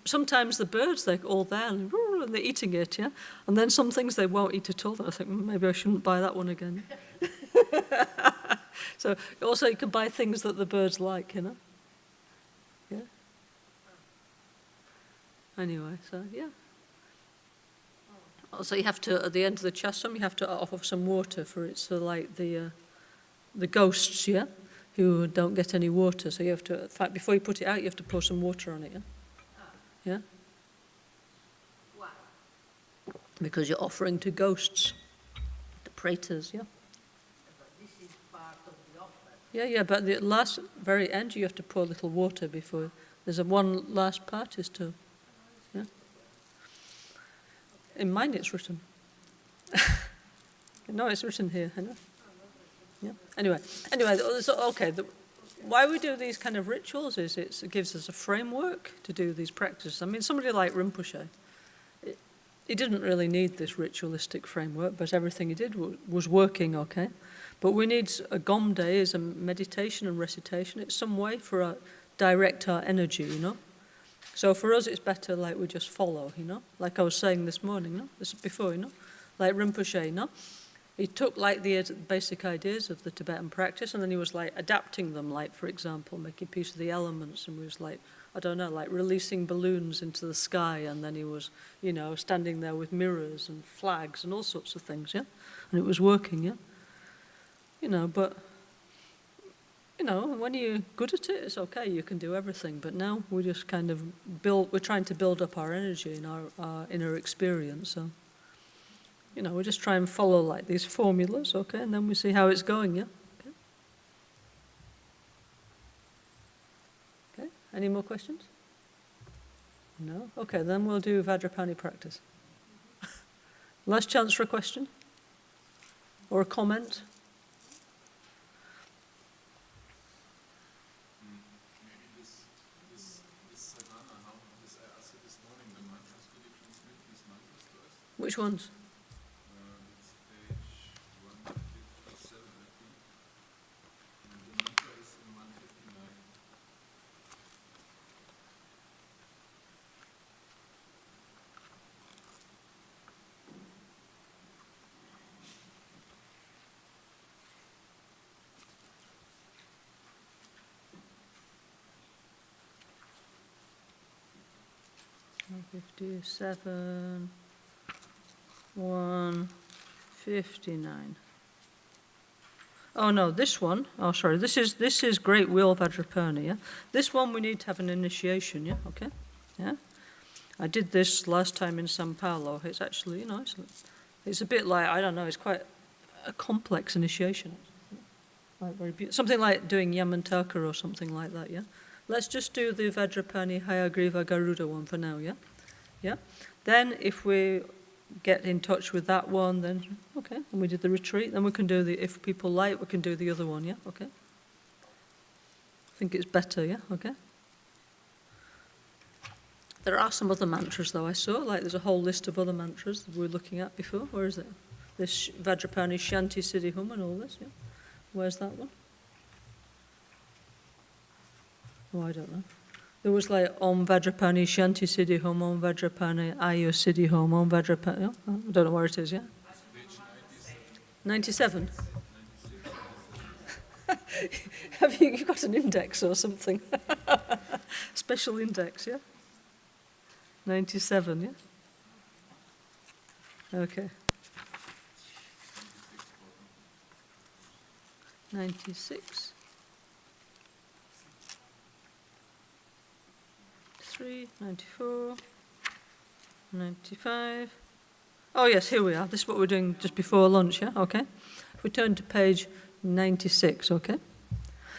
sometimes the birds, they're all there, and they're eating it, yeah? And then some things they won't eat at all, I think, maybe I shouldn't buy that one again. So also you can buy things that the birds like, you know? Yeah. Anyway, so yeah. Also you have to, at the end of the Chasum, you have to offer some water for it, so like the ghosts, yeah? Who don't get any water, so you have to, in fact, before you put it out, you have to pour some water on it, yeah? Yeah? Why? Because you're offering to ghosts, the praetors, yeah? But this is part of the offer. Yeah, but the last, very end, you have to pour a little water before. There's one last part is to, yeah. In mine it's written. No, it's written here, I know. Yeah. Anyway, so, okay, why we do these kind of rituals is it gives us a framework to do these practices. I mean, somebody like Rinpoche, he didn't really need this ritualistic framework, but everything he did was working, okay? But we need a Gom day as a meditation and recitation. It's some way for direct our energy, you know? So for us, it's better like we just follow, you know? Like I was saying this morning, no? This before, you know? Like Rinpoche, you know? He took like the basic ideas of the Tibetan practice and then he was like adapting them, like for example, making peace with the elements, and he was like, I don't know, like releasing balloons into the sky, and then he was, you know, standing there with mirrors and flags and all sorts of things, yeah? And it was working, yeah? You know, but, you know, when you're good at it, it's okay, you can do everything, but now we just kind of we're trying to build up our energy and our inner experience, so. You know, we just try and follow like these formulas, okay, and then we see how it's going, yeah? Okay. Okay, any more questions? No? Okay, then we'll do Vajrapani practice. Last chance for a question? Or a comment? Maybe this Sadhana, how this I asked you this morning, the mantras, could you transmit these mantras to us? Which ones? It's page 157, I think. And the mantra is in 159. $157, 159. Oh no, this one. Oh, sorry. This is Great Wheel Vajrapani. Yeah. This one we need to have an initiation. Yeah. Okay. Yeah. I did this last time in São Paulo. It's actually, you know, it's a bit like, I don't know. It's quite a complex initiation. Like very something like doing Yamantaka or something like that. Yeah. Let's just do the Vajrapani Hayagriva Garuda one for now. Yeah. Yeah. Then if we get in touch with that one, then okay, and we did the retreat, then we can do if people like, we can do the other one, yeah, okay. I think it's better, yeah, okay. There are some other mantras though I saw, like there's a whole list of other mantras that we were looking at before. Where is it? This Vajrapani Shanti Siddhi Hum and all this, yeah. Where's that one? Oh, I don't know. There was like Om Vajrapani Shanti Siddhi Hum, Om Vajrapani Ayu Siddhi Hum, Om Vajrapani, oh, I don't know where it is, yeah? 97? Have you got an index or something? Special index, yeah? 97, yeah? Okay. 96. 94. 95. Oh yes, here we are. This is what we're doing just before lunch, yeah? Okay. If we turn to page 96, okay?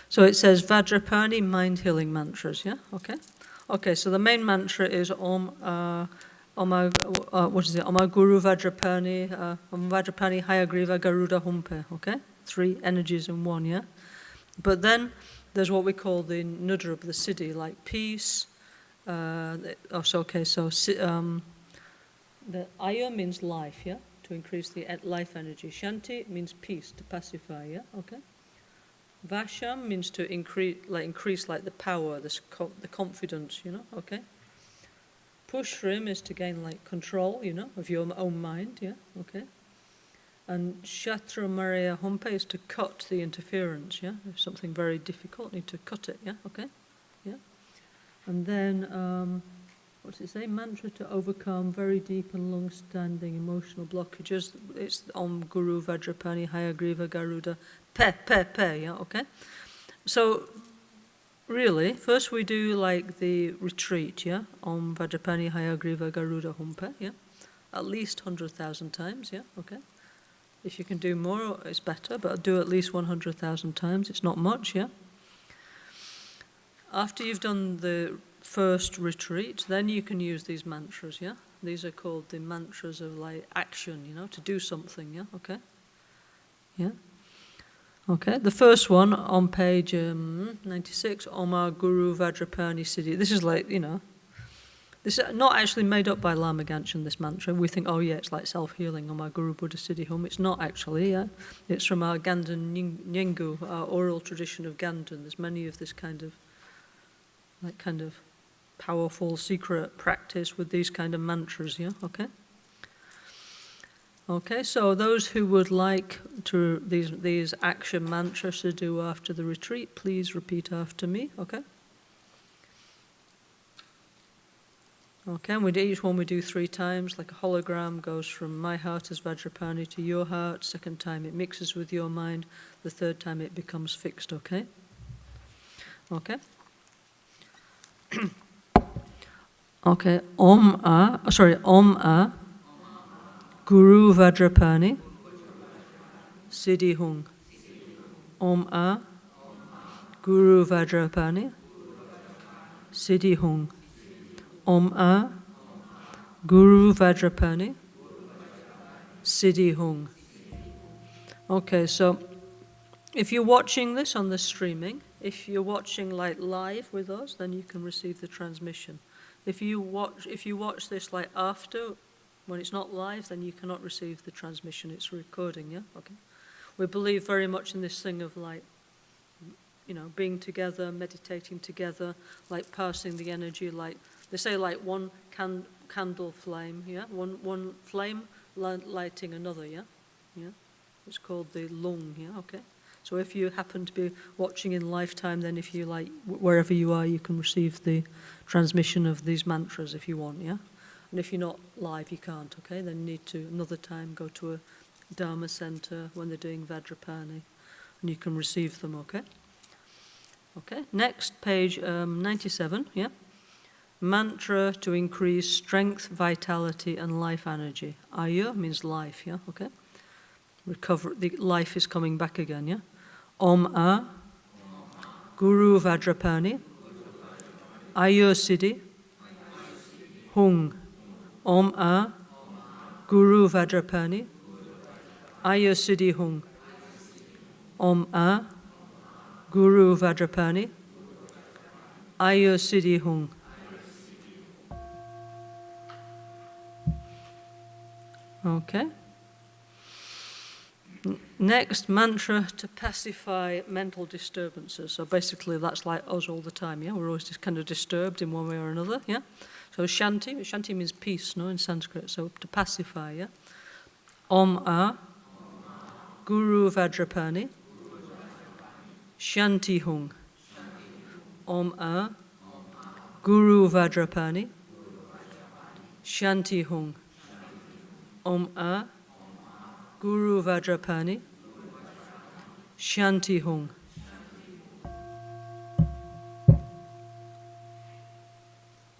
So it says Vajrapani mind healing mantras, yeah? Okay. Okay, so the main mantra is Om Guru Vajrapani, Om Vajrapani Hayagriva Garuda Humpe, okay? 3 energies in one, yeah? But then there's what we call the Nudrab, the siddhi, like peace. The Aya means life, yeah? To increase the life energy. Shanti means peace, to pacify, yeah? Okay? Vasham means to increase the power, the confidence, you know, okay? Pushrim is to gain control, you know, of your own mind, yeah, okay? And Shatra Maria Humpe is to cut the interference, yeah? If something very difficult, need to cut it, yeah, okay? Yeah. And then, what does it say? Mantra to overcome very deep and long-standing emotional blockages. It's Om Guru Vajrapani Hayagriva Garuda Pe, yeah, okay? So, really, first we do the retreat, yeah? Om Vajrapani Hayagriva Garuda Humpe, yeah? At least 100,000 times, yeah, okay? If you can do more, it's better, but do at least 100,000 times. It's not much, yeah? After you've done the first retreat, then you can use these mantras, yeah? These are called the mantras of action, you know, to do something, yeah? Okay? Yeah? Okay, the first one on page 96, Om Guru Vajrapani Siddhi. This is you know, this is not actually made up by Lama Gangchen, this mantra. We think, oh yeah, it's like self-healing, Om Guru Buddha Siddhi Hum. It's not actually, yeah? It's from our Ganden Nyingu, our oral tradition of Ganden. There's many of this kind of powerful secret practice with these kind of mantras, yeah? Okay? Okay, so those who would like to these action mantras to do after the retreat, please repeat after me, okay? Okay, and each one we do 3 times, like a hologram goes from my heart as Vajrapani to your heart. Second time it mixes with your mind. The third time it becomes fixed, okay? Okay? Okay, Om Guru Vajrapani Siddhi Hung. Om Guru Vajrapani Siddhi Hung. Om Guru Vajrapani Siddhi Hung. Okay, so if you're watching this on the streaming, if you're watching live with us, then you can receive the transmission. If you watch this after, when it's not live, then you cannot receive the transmission. It's a recording, yeah? Okay. We believe very much in this thing of you know, being together, meditating together, passing the energy, they say one candle flame, yeah? One flame lighting another, yeah? Yeah? It's called the lung, yeah? Okay. So if you happen to be watching in lifetime, then if you wherever you are, you can receive the transmission of these mantras if you want, yeah? And if you're not live, you can't, okay? Then you need to, another time, go to a Dharma center when they're doing Vajrapani, and you can receive them, okay? Okay, next, page 97, yeah? Mantra to increase strength, vitality, and life energy. Aya means life, yeah? Okay? Recover, the life is coming back again, yeah? Om Guru Vajrapani Aya Siddhi Hung. Om Guru Vajrapani Aya Siddhi Hung. Om Guru Vajrapani Aya Siddhi Hung. Okay. Next, mantra to pacify mental disturbances. So basically that's like us all the time, yeah? We're always just kind of disturbed in one way or another, yeah? So Shanti means peace, no, in Sanskrit. So to pacify, yeah? Om Guru Vajrapani Shanti Hung. Om A. Guru Vajrapani. Shanti Hung. Om A. Guru Vajrapani. Shanti Hung.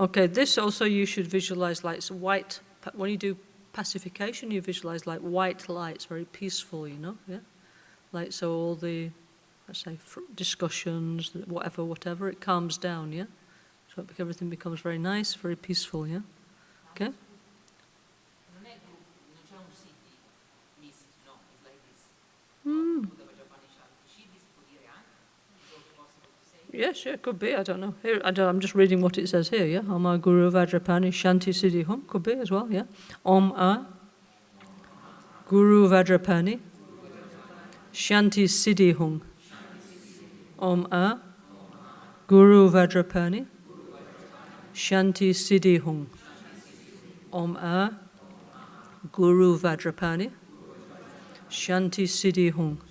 Okay, this also you should visualize like white. When you do pacification, you visualize like white lights, very peaceful, you know, yeah? Like, so all the, let's say, discussions, whatever, it calms down, yeah? So everything becomes very nice, very peaceful, yeah? Okay? Yes, yeah, could be. I don't know. Here, I'm just reading what it says here. Yeah, Om A Guru Vajrapani Shanti Siddhi Hum could be as well. Yeah, Om A Guru Vajrapani Shanti Siddhi Hum. Om A Guru Vajrapani Shanti Siddhi Hum. Om A Guru Vajrapani Shanti Siddhi Hum.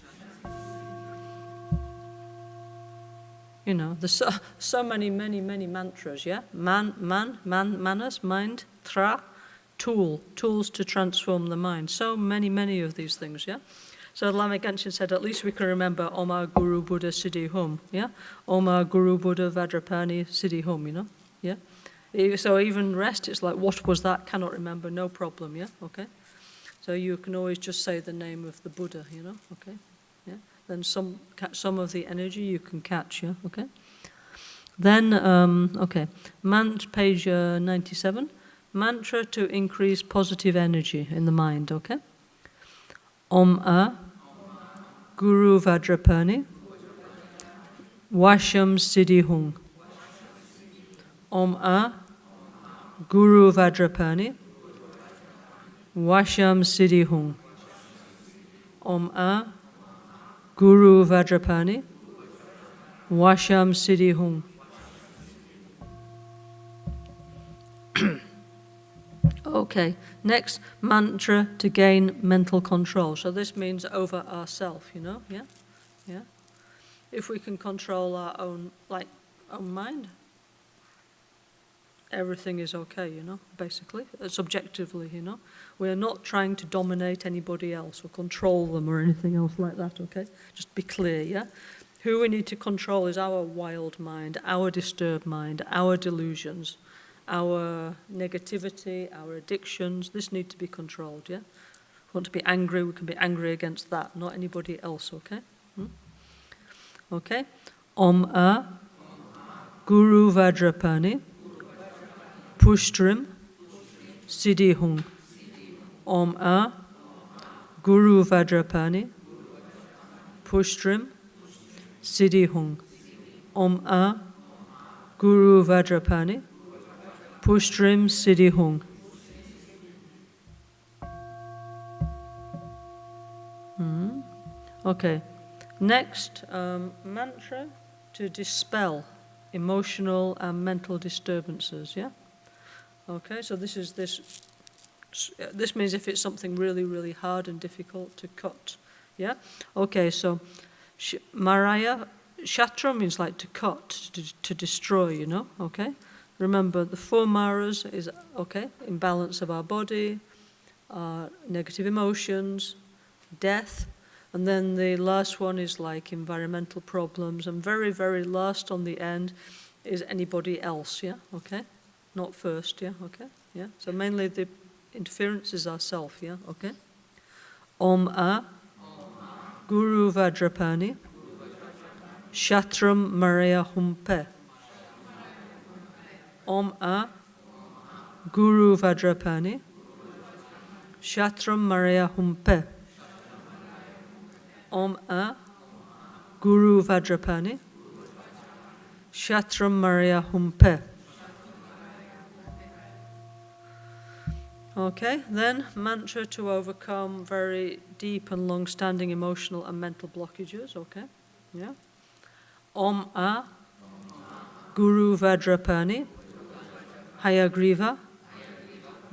You know, there's so many mantras, yeah? Manas, mind, tra, tools to transform the mind. So many of these things, yeah? So Lama Gangchen said, at least we can remember Om A Guru Buddha Siddhi Hum, yeah? Om A Guru Buddha Vajrapani Siddhi Hum, you know, yeah? So even rest, it's like, what was that? Cannot remember, no problem, yeah? Okay? So you can always just say the name of the Buddha, you know, okay? Yeah? Then some of the energy you can catch, yeah, okay? Then, okay, page 97, mantra to increase positive energy in the mind, okay? Om A Guru Vajrapani Washam Siddhi Hung. Om A Guru Vajrapani Washam Siddhi Hung. Om A Guru Vajrapani Washam Siddhi Hung. Okay, next, mantra to gain mental control. So this means over ourself, you know, yeah? Yeah? If we can control our own mind, everything is okay, you know, basically, subjectively, you know. We're not trying to dominate anybody else or control them or anything else like that, okay? Just be clear, yeah? Who we need to control is our wild mind, our disturbed mind, our delusions, our negativity, our addictions. This needs to be controlled, yeah? If we want to be angry, we can be angry against that, not anybody else, okay? Okay? Om A Guru Vajrapani Pushtrim Siddhi Hung. Om A Guru Vajrapani Pushtrim Siddhi Hung. Om A Guru Vajrapani Pushtrim Siddhi Hung. Okay. Next, mantra to dispel emotional and mental disturbances, yeah? Okay, so this means if it's something really hard and difficult to cut, yeah? Okay, so Maraya, Shatra means like to cut, to destroy, you know, okay? Remember, the 4 maras is, okay, imbalance of our body, negative emotions, death, and then the last one is like environmental problems, and very last on the end is anybody else, yeah, okay? Not first, yeah, okay, yeah? So mainly the interference is ourself, yeah, okay? Om A Guru Vajrapani Shatram Maraya Humpe. Om A Guru Vajrapani Shatram Maraya Humpe. Om A Guru Vajrapani Shatram Maraya Humpe. Okay, then mantra to overcome very deep and long-standing emotional and mental blockages, okay? Yeah. Om A Guru Vajrapani Hayagriva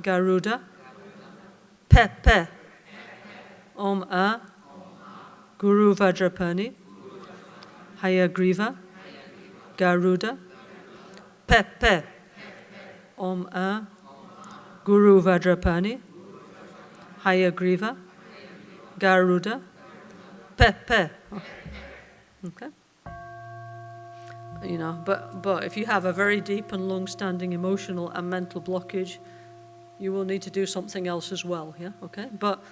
Garuda Pepe. Om A Guru Vajrapani Hayagriva, Garuda, Pepe, Om A, Guru Vajrapani, Hayagriva, Garuda, Pepe. Okay. You know, but if you have a very deep and long-standing emotional and mental blockage, you will need to do something else as well. Yeah. Okay. But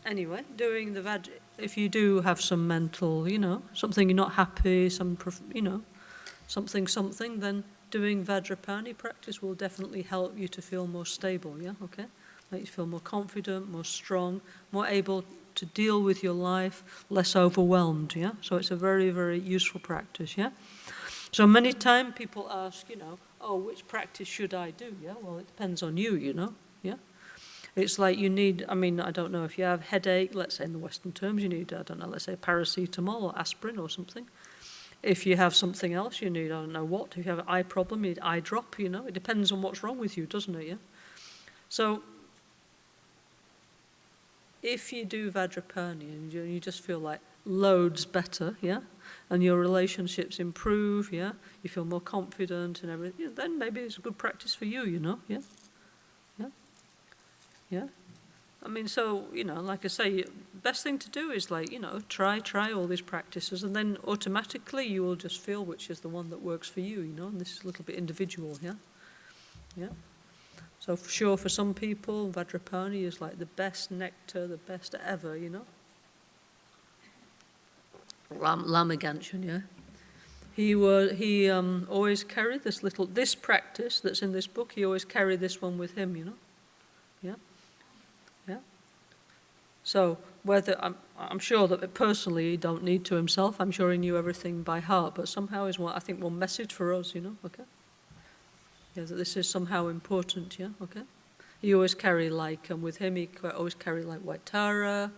anyway, doing the if you do have some mental, you know, something you're not happy, you know, something, then doing Vajrapani practice will definitely help you to feel more stable. Yeah. Okay. Make you feel more confident, more strong, more able to deal with your life, less overwhelmed, yeah? So it's a very, very useful practice, yeah? So many times people ask, you know, oh, which practice should I do, yeah? Well, it depends on you, you know, yeah? It's like you need, I mean, I don't know, if you have headache, let's say in the Western terms, you need, I don't know, let's say paracetamol or aspirin or something. If you have something else, you need, I don't know what. If you have an eye problem, you need eye drop, you know? It depends on what's wrong with you, doesn't it, yeah? So if you do Vajrapani and you just feel like loads better, yeah, and your relationships improve, yeah, you feel more confident and everything, then maybe it's a good practice for you, you know, yeah, yeah, yeah. I mean, so, you know, like I say, best thing to do is like, you know, try all these practices, and then automatically you will just feel which is the one that works for you, you know, and this is a little bit individual, yeah, yeah. So for sure, for some people, Vajrapani is like the best nectar, the best ever, you know. Lama Gangchen, yeah. He always carried this practice that's in this book. He always carried this one with him, you know. Yeah, yeah. So whether I'm sure that personally he don't need to himself. I'm sure he knew everything by heart, but somehow is one, I think, one message for us, you know. Okay. Yeah, that this is somehow important, yeah, okay? He always carry like, with him he always carry like White Tara,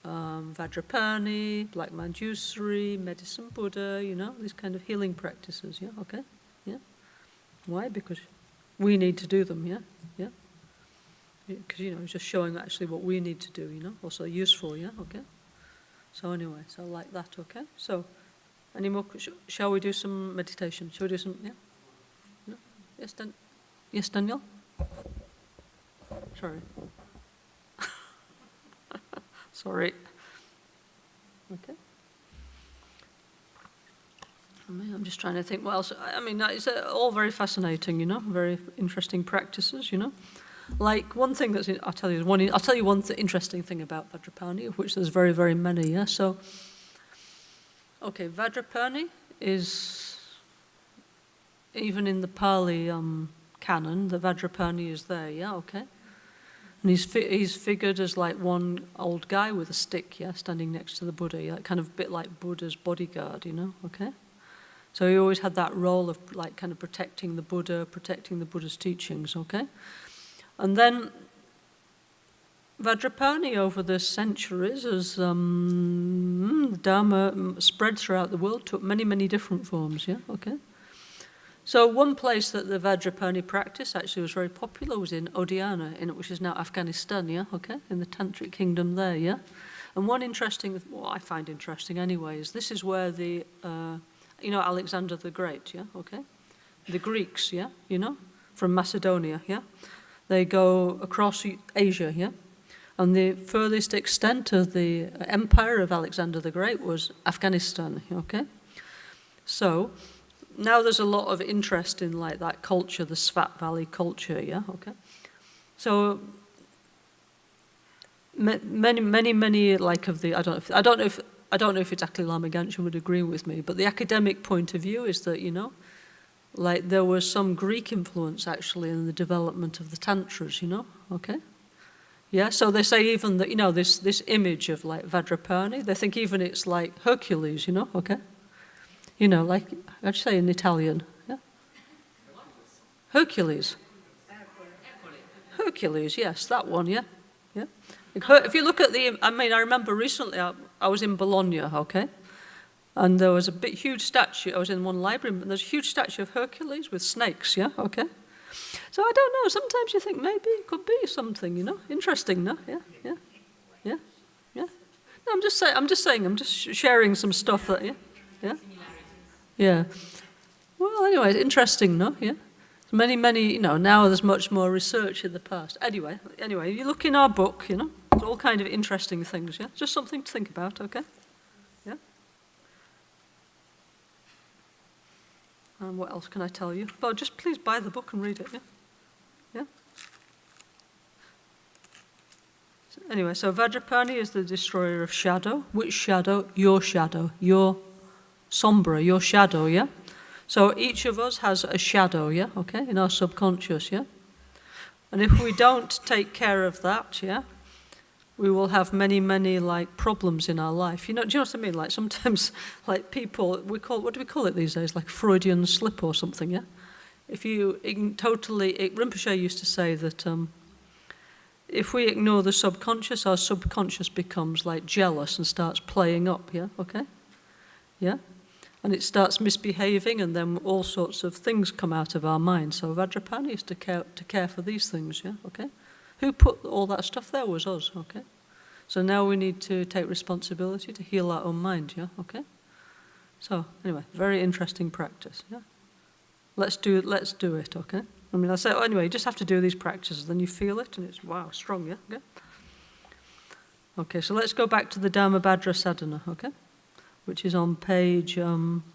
Vajrapani, Black Manjusri, Medicine Buddha, you know, these kind of healing practices, yeah, okay? Yeah. Why? Because we need to do them, yeah, yeah? Because, you know, it's just showing actually what we need to do, you know, also useful, yeah, okay? So anyway, so like that, okay? So, any more, shall we do some meditation? Shall we do some, yeah? Yes, Daniel? Sorry. Sorry. Okay. I'm just trying to think what else. I mean, it's all very fascinating, you know, very interesting practices, you know. Like one thing that's, I'll tell you one interesting thing about Vajrapani, of which there's very, very many, yeah. So, okay, Vajrapani is, even in the Pali canon, the Vajrapani is there, yeah, okay? And he's figured as like one old guy with a stick, yeah, standing next to the Buddha, yeah, kind of a bit like Buddha's bodyguard, you know, okay? So he always had that role of like kind of protecting the Buddha's teachings, okay? And then Vajrapani over the centuries, as the Dharma spread throughout the world, took many, many different forms, yeah, okay? So one place that the Vajrapani practice actually was very popular was in Odiyana, which is now Afghanistan, yeah, okay, in the Tantric kingdom there, yeah. And one interesting, what I find interesting anyway, is this is where the, you know, Alexander the Great, yeah, okay, the Greeks, yeah, you know, from Macedonia, yeah, they go across Asia, yeah, and the furthest extent of the empire of Alexander the Great was Afghanistan, okay. So now there's a lot of interest in like that culture, the Svat Valley culture, yeah, okay. So many like of the, I don't know if exactly Lama Gangchen would agree with me, but the academic point of view is that, you know, like there was some Greek influence actually in the development of the tantras, you know, okay. Yeah, so they say even that, you know, this image of like Vajrapani, they think even it's like Hercules, you know, okay. You know, like, how'd you say in Italian? Yeah? Hercules. Hercules, yes, that one, yeah. Yeah. If you look at I remember recently I was in Bologna, okay? And there was a huge statue, I was in one library, and there's a huge statue of Hercules with snakes, yeah, okay? So I don't know, sometimes you think maybe it could be something, you know, interesting, no? Yeah, yeah, yeah, yeah. I'm just saying, I'm just sharing some stuff that, yeah? Yeah. Well, anyway, it's interesting, no? Yeah. Many, now there's much more research in the past. Anyway, you look in our book, there's all kind of interesting things, yeah? Just something to think about, okay? Yeah? And what else can I tell you? Well, just please buy the book and read it, yeah? Yeah? Anyway, so Vajrapani is the destroyer of shadow. Which shadow? Your shadow. Your sombra, your shadow, yeah? So each of us has a shadow, yeah? Okay, in our subconscious, yeah? And if we don't take care of that, yeah, we will have many, problems in our life. Do you know what I mean? Like sometimes, people, what do we call it these days? Like Freudian slip or something, yeah? If you Rinpoche used to say that if we ignore the subconscious, our subconscious becomes jealous and starts playing up, yeah? Okay? Yeah? And it starts misbehaving, and then all sorts of things come out of our mind. So Vajrapani is to care for these things, yeah? Okay? Who put all that stuff there was us, okay? So now we need to take responsibility to heal our own mind, yeah? Okay? So anyway, very interesting practice, yeah? Let's do it, okay? I say, anyway, you just have to do these practices, then you feel it, and it's, wow, strong, yeah? Okay? Okay, so let's go back to the Dharmabadra Sadhana, okay? Which is on page 100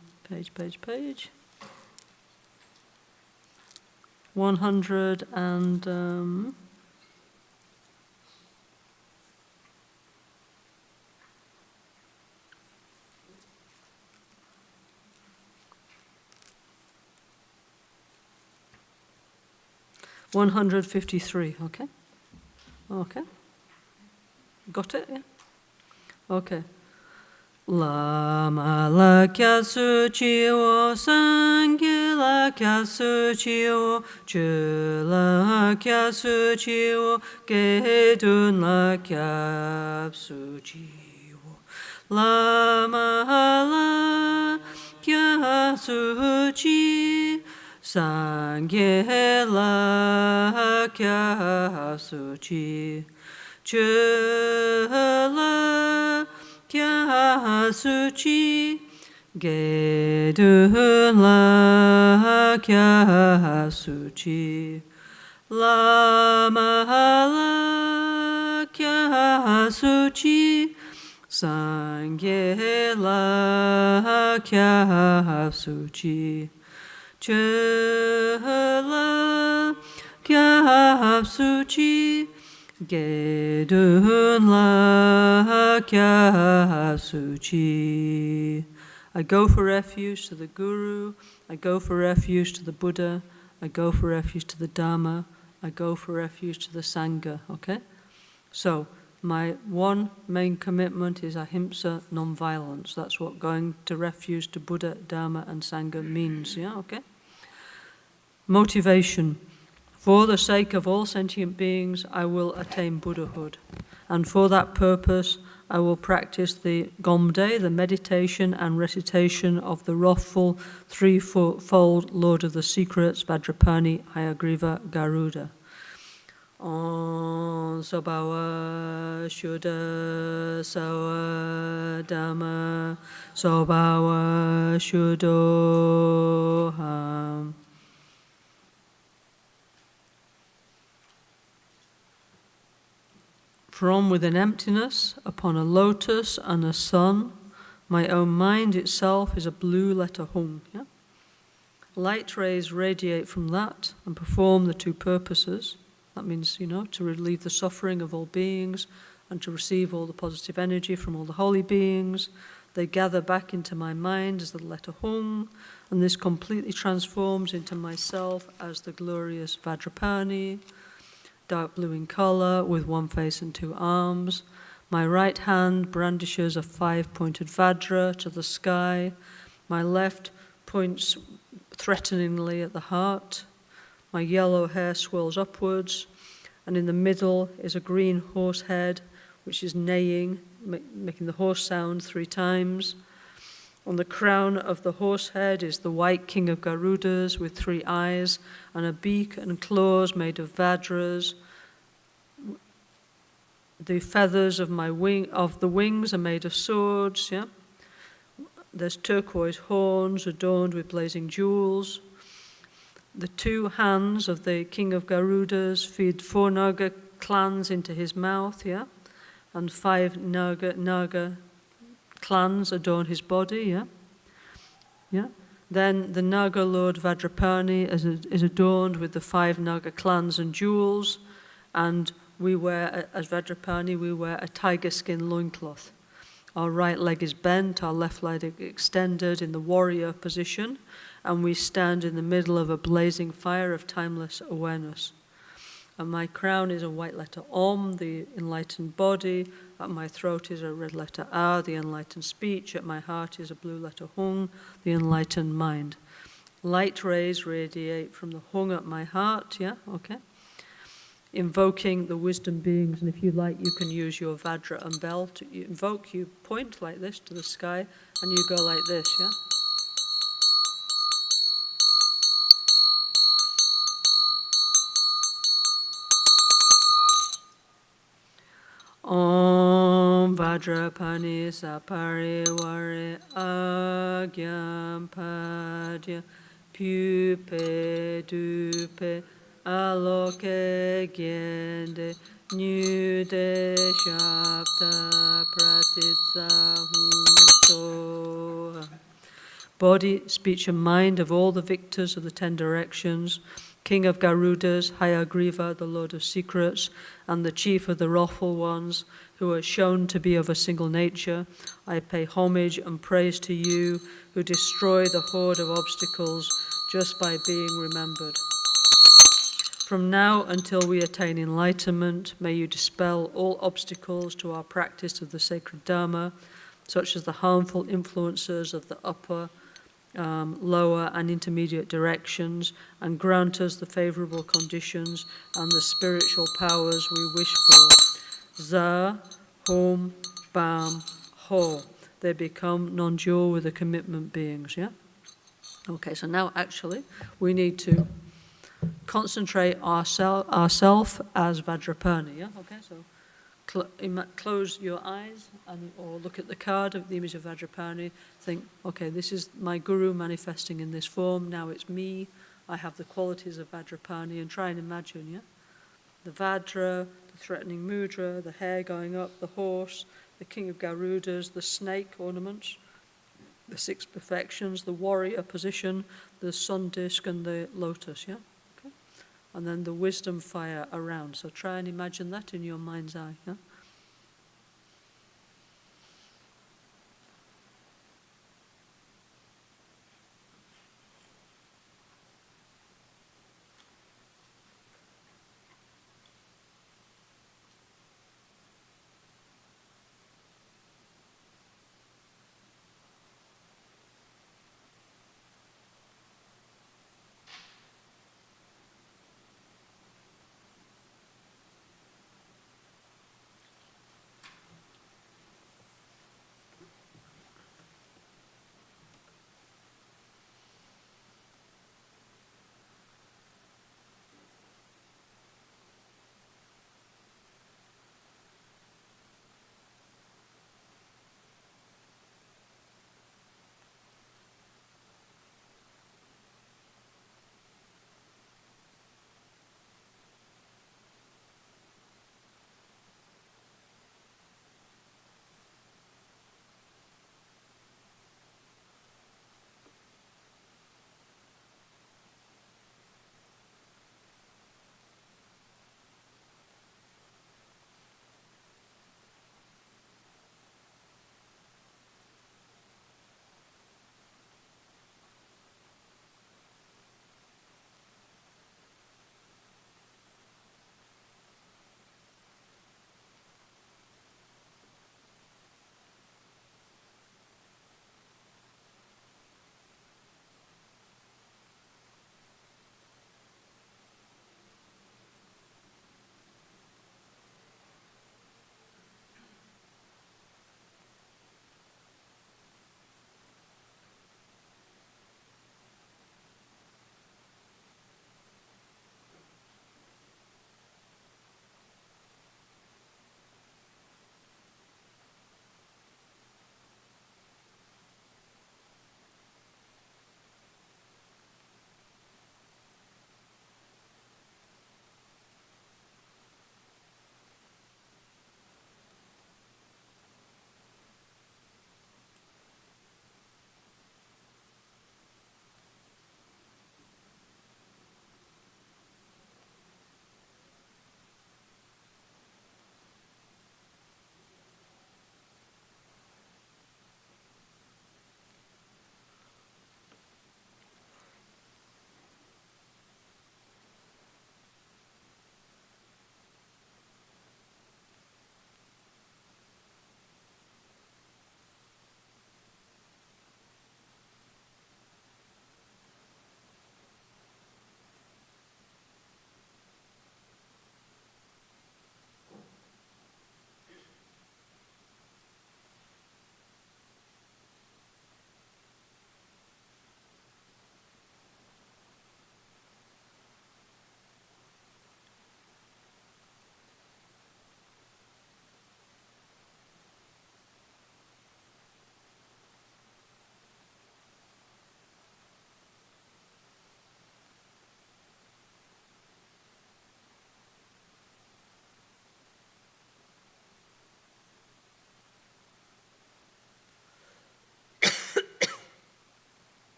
and 153, okay? Okay. Got it, yeah? Okay. Lama la kya su chi wo, sangye la kya su chi wo, chu la kya su chi wo, ge dun la kya su chi wo. Lama la kya su chi, sangye la kya su chi, chu la kya su chi, ge du la kya su chi, lama la kya su chi, sangye la kya su chi, chu la kya su chi, ge dun la kya su chi. I go for refuge to the Guru, I go for refuge to the Buddha, I go for refuge to the Dharma, I go for refuge to the Sangha, okay? So, my one main commitment is ahimsa, non-violence. That's what going to refuge to Buddha, Dharma and Sangha means, yeah, okay? Motivation. For the sake of all sentient beings, I will attain Buddhahood. And for that purpose, I will practice the Gomde, the meditation and recitation of the wrathful, threefold Lord of the Secrets, Vajrapani, Hayagriva, Garuda. Om Sobawa Shuddha Sawa Dhamma Sobawa Shuddhoham. From within emptiness, upon a lotus and a sun, my own mind itself is a blue letter hung. Yeah? Light rays radiate from that and perform the two purposes. That means, to relieve the suffering of all beings and to receive all the positive energy from all the holy beings. They gather back into my mind as the letter hung, and this completely transforms into myself as the glorious Vajrapani, dark blue in color, with one face and two arms. My right hand brandishes a 5-pointed Vajra to the sky. My left points threateningly at the heart. My yellow hair swirls upwards, and in the middle is a green horse head, which is neighing, making the horse sound 3 times. On the crown of the horse head is the white king of Garudas with 3 eyes and a beak and claws made of Vajras, The feathers of the wings are made of swords, yeah. There's turquoise horns adorned with blazing jewels. The 2 hands of the king of Garudas feed 4 Naga clans into his mouth, yeah. And 5 Naga clans adorn his body, yeah. Yeah. Then the Naga Lord Vajrapani is adorned with the 5 Naga clans and jewels, and we wear, as Vajrapani, we wear a tiger skin loincloth. Our right leg is bent, our left leg extended in the warrior position, and we stand in the middle of a blazing fire of timeless awareness. And my crown is a white letter Om, the enlightened body. At my throat is a red letter A, the enlightened speech. At my heart is a blue letter Hung, the enlightened mind. Light rays radiate from the Hung at my heart, yeah, okay. Invoking the wisdom beings, and if you like, you can use your Vajra and bell to invoke. You point like this to the sky, and you go like this, yeah? Om Vajrapani Sapariware Agyam Padya Pupe Dupe Aloke Gyende Nyude Shapta Pratitsa Hunso. Body, speech and mind of all the victors of the 10 directions, King of Garudas, Hayagriva, the Lord of Secrets, and the chief of the wrathful ones, who are shown to be of a single nature, I pay homage and praise to you, who destroy the horde of obstacles just by being remembered. From now until we attain enlightenment, may you dispel all obstacles to our practice of the sacred Dharma, such as the harmful influences of the upper, lower and intermediate directions, and grant us the favorable conditions and the spiritual powers we wish for. Za, Hom, Bam, Ho. They become non-dual with the commitment beings, yeah? Okay, so now actually we need to concentrate ourself as Vajrapani, yeah? Okay, so close your eyes or look at the card of the image of Vajrapani. Think, okay, this is my guru manifesting in this form. Now it's me. I have the qualities of Vajrapani, and try and imagine, yeah? The Vajra, the threatening mudra, the hair going up, the horse, the king of Garudas, the snake ornaments, the 6 perfections, the warrior position, the sun disk, and the lotus, yeah? Okay. And then the wisdom fire around. So try and imagine that in your mind's eye, yeah?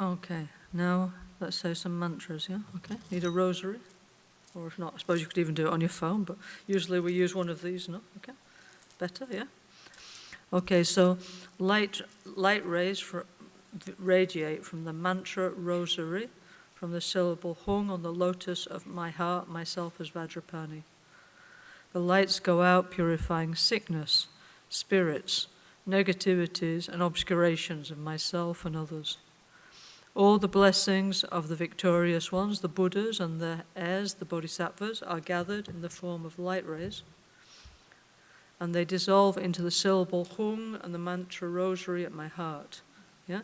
Okay, now let's say some mantras, yeah? Okay, need a rosary? Or if not, I suppose you could even do it on your phone, but usually we use one of these, no? Okay, better, yeah? Okay, so light rays radiate from the mantra rosary, from the syllable hung on the lotus of my heart, myself as Vajrapani. The lights go out purifying sickness, spirits, negativities and obscurations of myself and others. All the blessings of the victorious ones, the Buddhas and their heirs, the Bodhisattvas, are gathered in the form of light rays, and they dissolve into the syllable hung and the mantra rosary at my heart, yeah?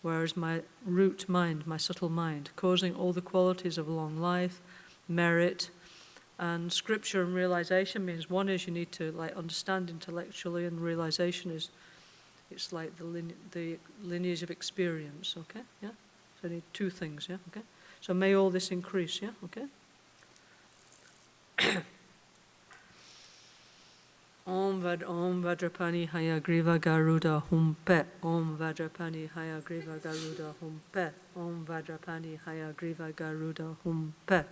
Whereas my root mind, my subtle mind, causing all the qualities of long life, merit, and scripture and realization means one is you need to like understand intellectually, and realization is it's like the lineage of experience, okay? Yeah? So I need two things, yeah? Okay? So may all this increase, yeah? Okay? Om Vajrapani Hayagriva Garuda Humpe. Om Vajrapani Hayagriva Garuda Humpe. Om Vajrapani Hayagriva Garuda Humpe.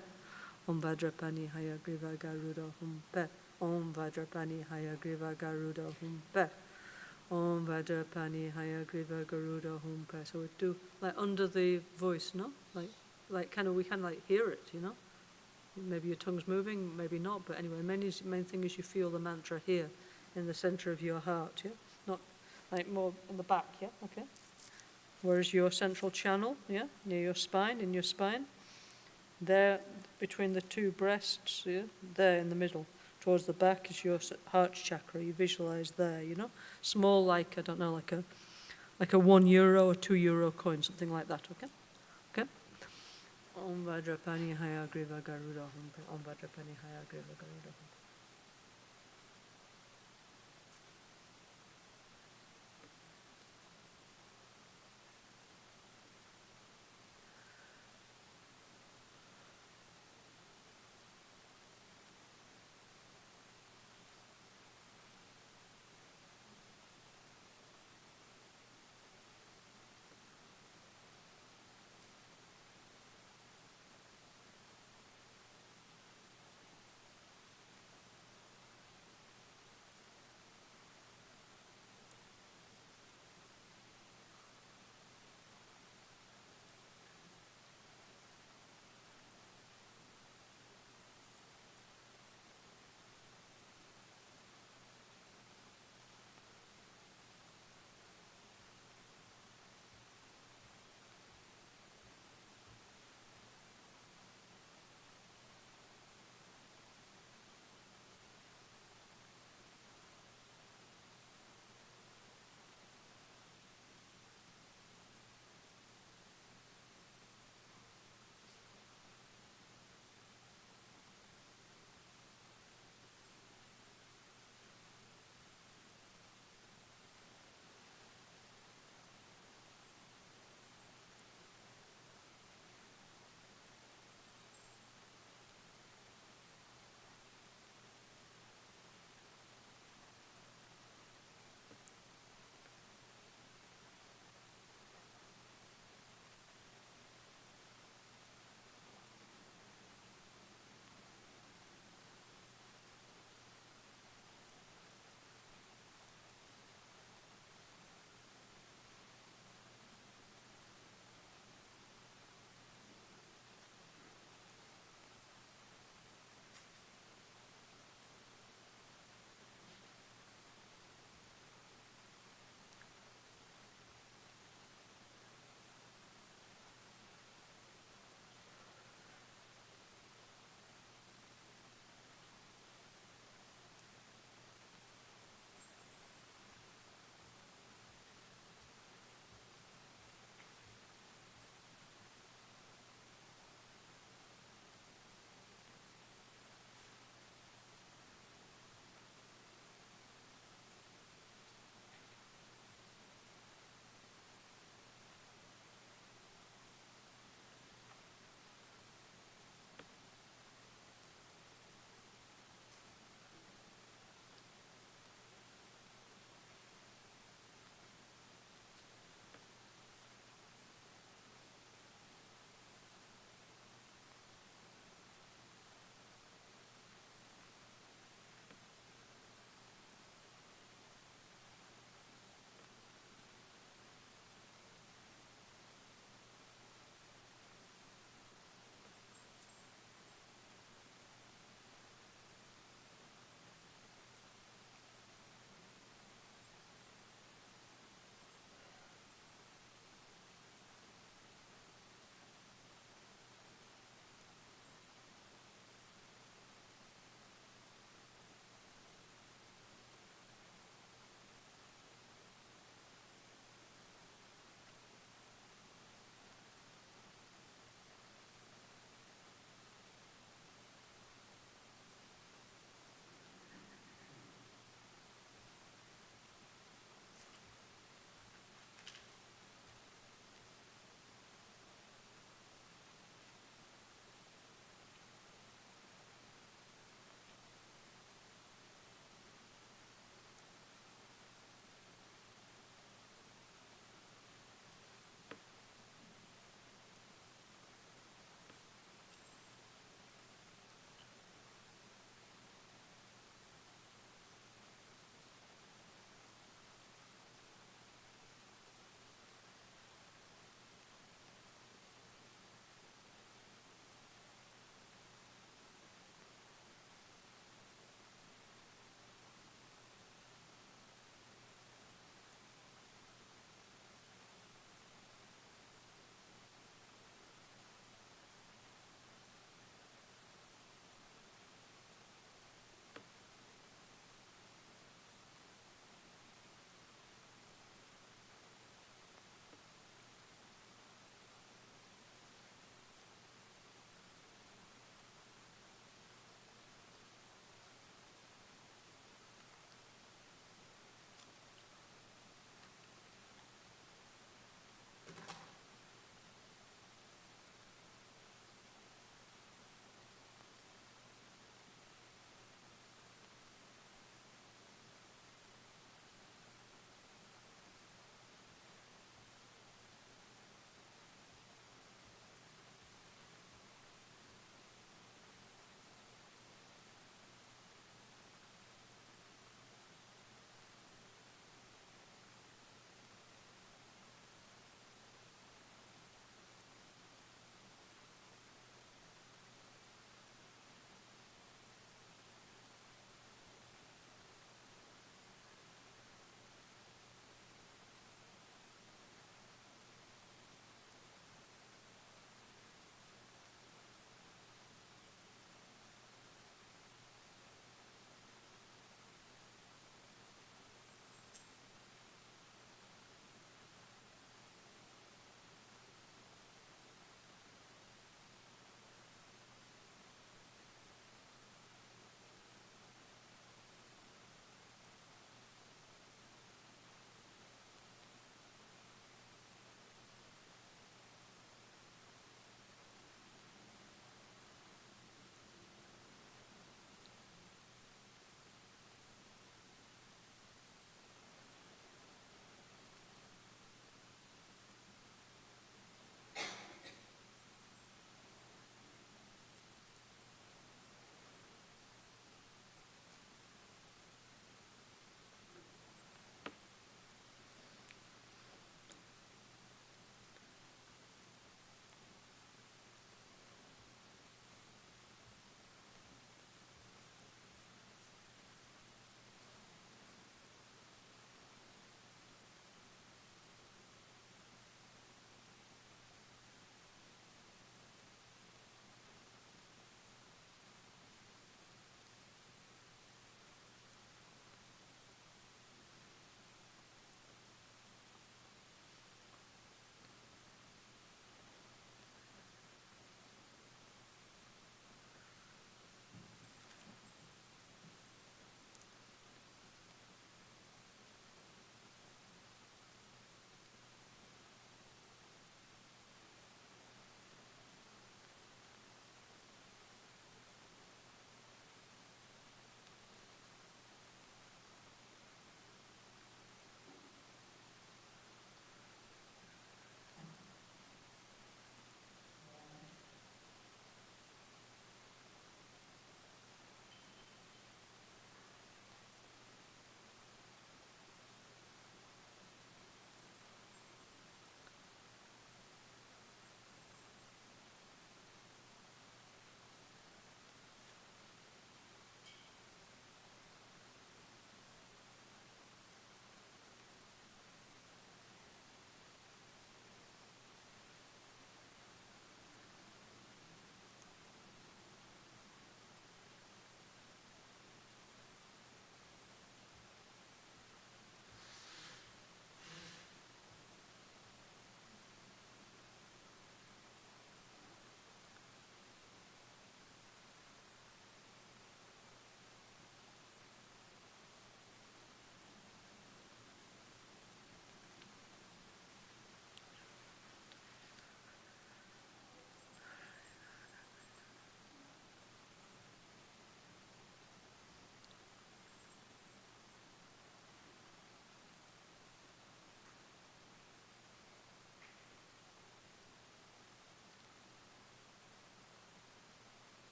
Om Vajrapani Hayagriva Garuda Humpe. Om Vajrapani Hayagriva Garuda Humpe. Om Vajrapani Hayagriva Garuda Humpe. So we do like under the voice, no? Like kind of we can like hear it, you know? Maybe your tongue's moving, maybe not, but anyway, main thing is you feel the mantra here in the center of your heart, yeah? Not like more in the back, yeah? Okay? Whereas your central channel, yeah? Near your spine, in your spine, there between the two breasts, yeah? There in the middle, towards the back is your heart chakra. You visualize there, you know? Small like, I don't know, like a €1 or €2 coin, something like that, okay? Okay? Om Vajrapani Hayagriva Garuda Humpe. Om Vajrapani Hayagriva Garuda Humpe.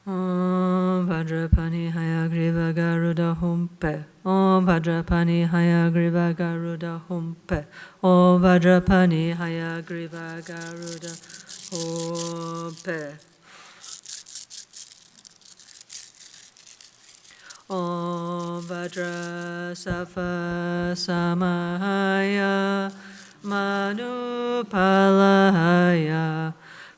Om Vajrapani Hayagriva Garuda Humpe. Om Vajrapani Hayagriva Garuda Humpe. Om Vajrapani Hayagriva Garuda Humpe. Om Vajra Safa Samahaya Manupalaya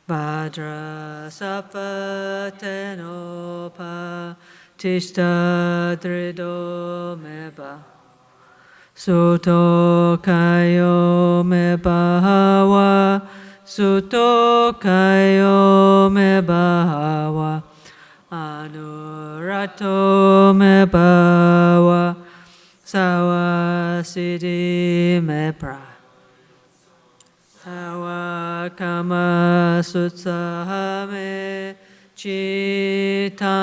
Vajra Safa Tenopa Tishta Drido Meba Suto Kayo Mebahawa Suto Kayo Mebahawa Anurato Mebawa Sawa Siddhi Mepra Sawa Kama Sutsahame Chitta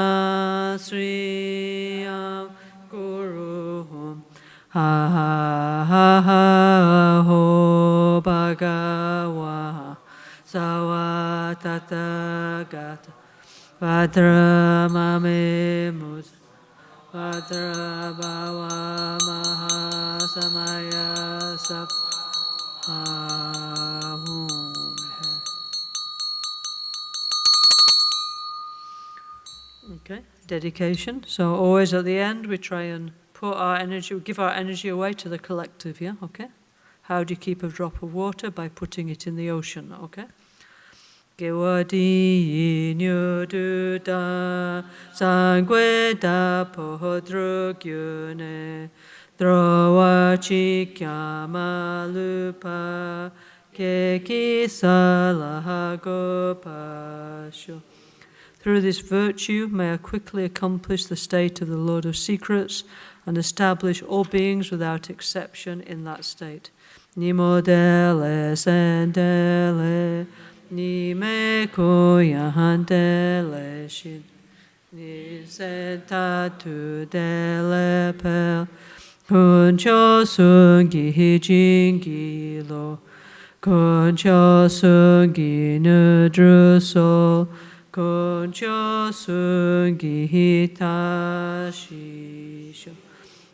Sriyam Guruhum Ha ha ha ha ho Bhagawa Sawa Tathagata Vajra Mame Mut Vajra Bhava Maha Samaya Sap Okay, dedication. So always at the end we try and put our energy, give our energy away to the collective, yeah? Okay? How do you keep a drop of water? By putting it in the ocean, okay? Gewadi nyududa sangweda podrugyune drowa chikyamalupa keki salahagopasho. Through this virtue may I quickly accomplish the state of the Lord of Secrets and establish all beings without exception in that state. Nimodele sendele Ni me koyahantele shin, ni sentatu dele pel, kuncho sungi jingi lo, kuncho sungi nudruso, kuncho sungi hitashisho.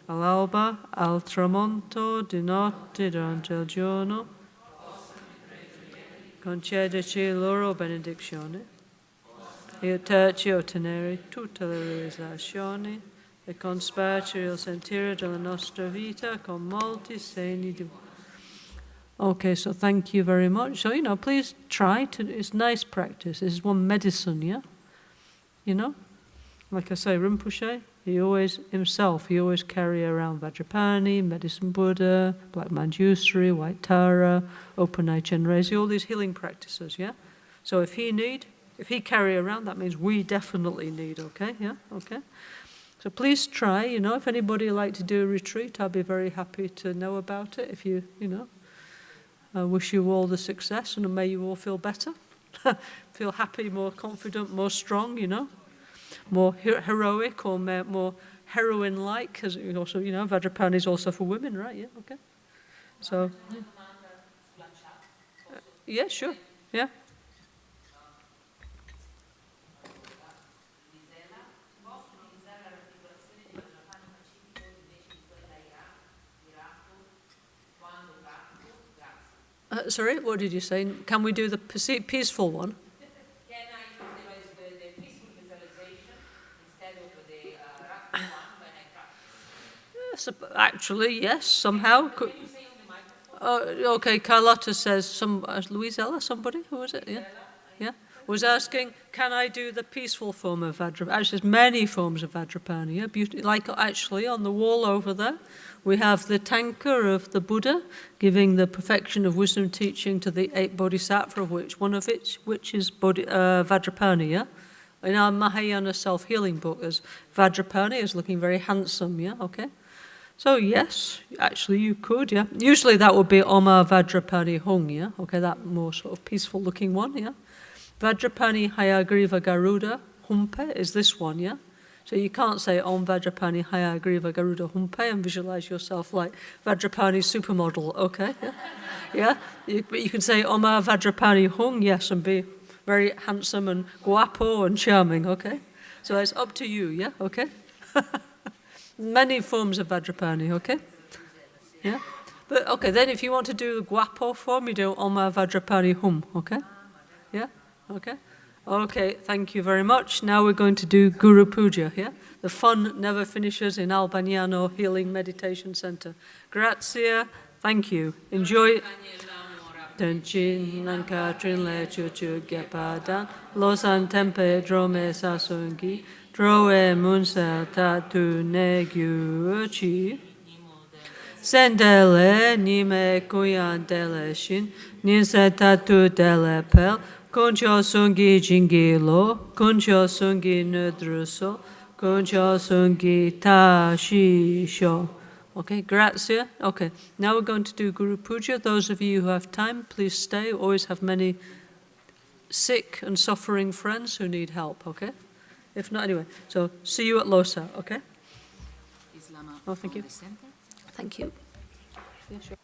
All'alba, al tramonto, di notte durante il giorno, concedeci loro benedizione, aiutarci a ottenere tutte le realizzazioni e consperci il sentiero della nostra vita con molti segni di... Okay, so thank you very much. So, please try to, it's nice practice. This is one medicine, yeah? Like I say, Rinpoche, he always carry around Vajrapani, Medicine Buddha, Black Manjusri, White Tara, Open Eye Chenrezig, all these healing practices, yeah? So if he carry around, that means we definitely need, okay? Yeah, okay? So please try, if anybody would like to do a retreat, I'll be very happy to know about it. If I wish you all the success and may you all feel better, feel happy, more confident, more strong, more heroic or more heroine-like, because also, Vajrapani is also for women, right? Yeah, okay. So, yeah, sure, yeah. Sorry, what did you say? Can we do the peaceful one? Actually, yes, somehow. Okay, Carlotta says, Louisella, somebody, who was it? Yeah, was asking, can I do the peaceful form of Vajrapani? Actually, there's many forms of Vajrapani, yeah? Like actually on the wall over there, we have the tanka of the Buddha, giving the perfection of wisdom teaching to the 8 bodhisattva, which is Vajrapani, yeah? In our Mahayana self-healing book, as Vajrapani is looking very handsome, yeah, okay? So yes, actually you could, yeah. Usually that would be Oma Vajrapani Hung, yeah. Okay, that more sort of peaceful looking one, yeah. Vajrapani Hayagriva Garuda Humpe is this one, yeah. So you can't say Om Vajrapani Hayagriva Garuda Humpe and visualize yourself like Vajrapani supermodel, okay? Yeah? Yeah? But you can say Oma Vajrapani Hung, yes, and be very handsome and guapo and charming, okay? So it's up to you, yeah? Okay? Many forms of Vajrapani, okay? Yeah? But, okay, then if you want to do the guapo form, you do Oma Vajrapani Hum, okay? Yeah? Okay? Okay, thank you very much. Now we're going to do Guru Puja, yeah? The fun never finishes in Albagnano Healing Meditation Center. Grazie, thank you. Enjoy. Tenchin Lanka Trinle Chuchu Gepadan, Losan Tempe Drome Sasungi, Droe Munsa Tatu Negu Chi. Sendele Nime Kuyan Dele Shin, Ninsa Tatu Dele Pel, Concho Sungi Jingilo, Concho Sungi Nudruso, Concho Sungi Tashisho. Okay, grazie. Okay, now we're going to do Guru Puja. Those of you who have time, please stay. We always have many sick and suffering friends who need help, okay? If not, anyway. So, see you at Lhasa, okay? Is Lama Oh, thank you. on the center? Thank you. Yeah, sure.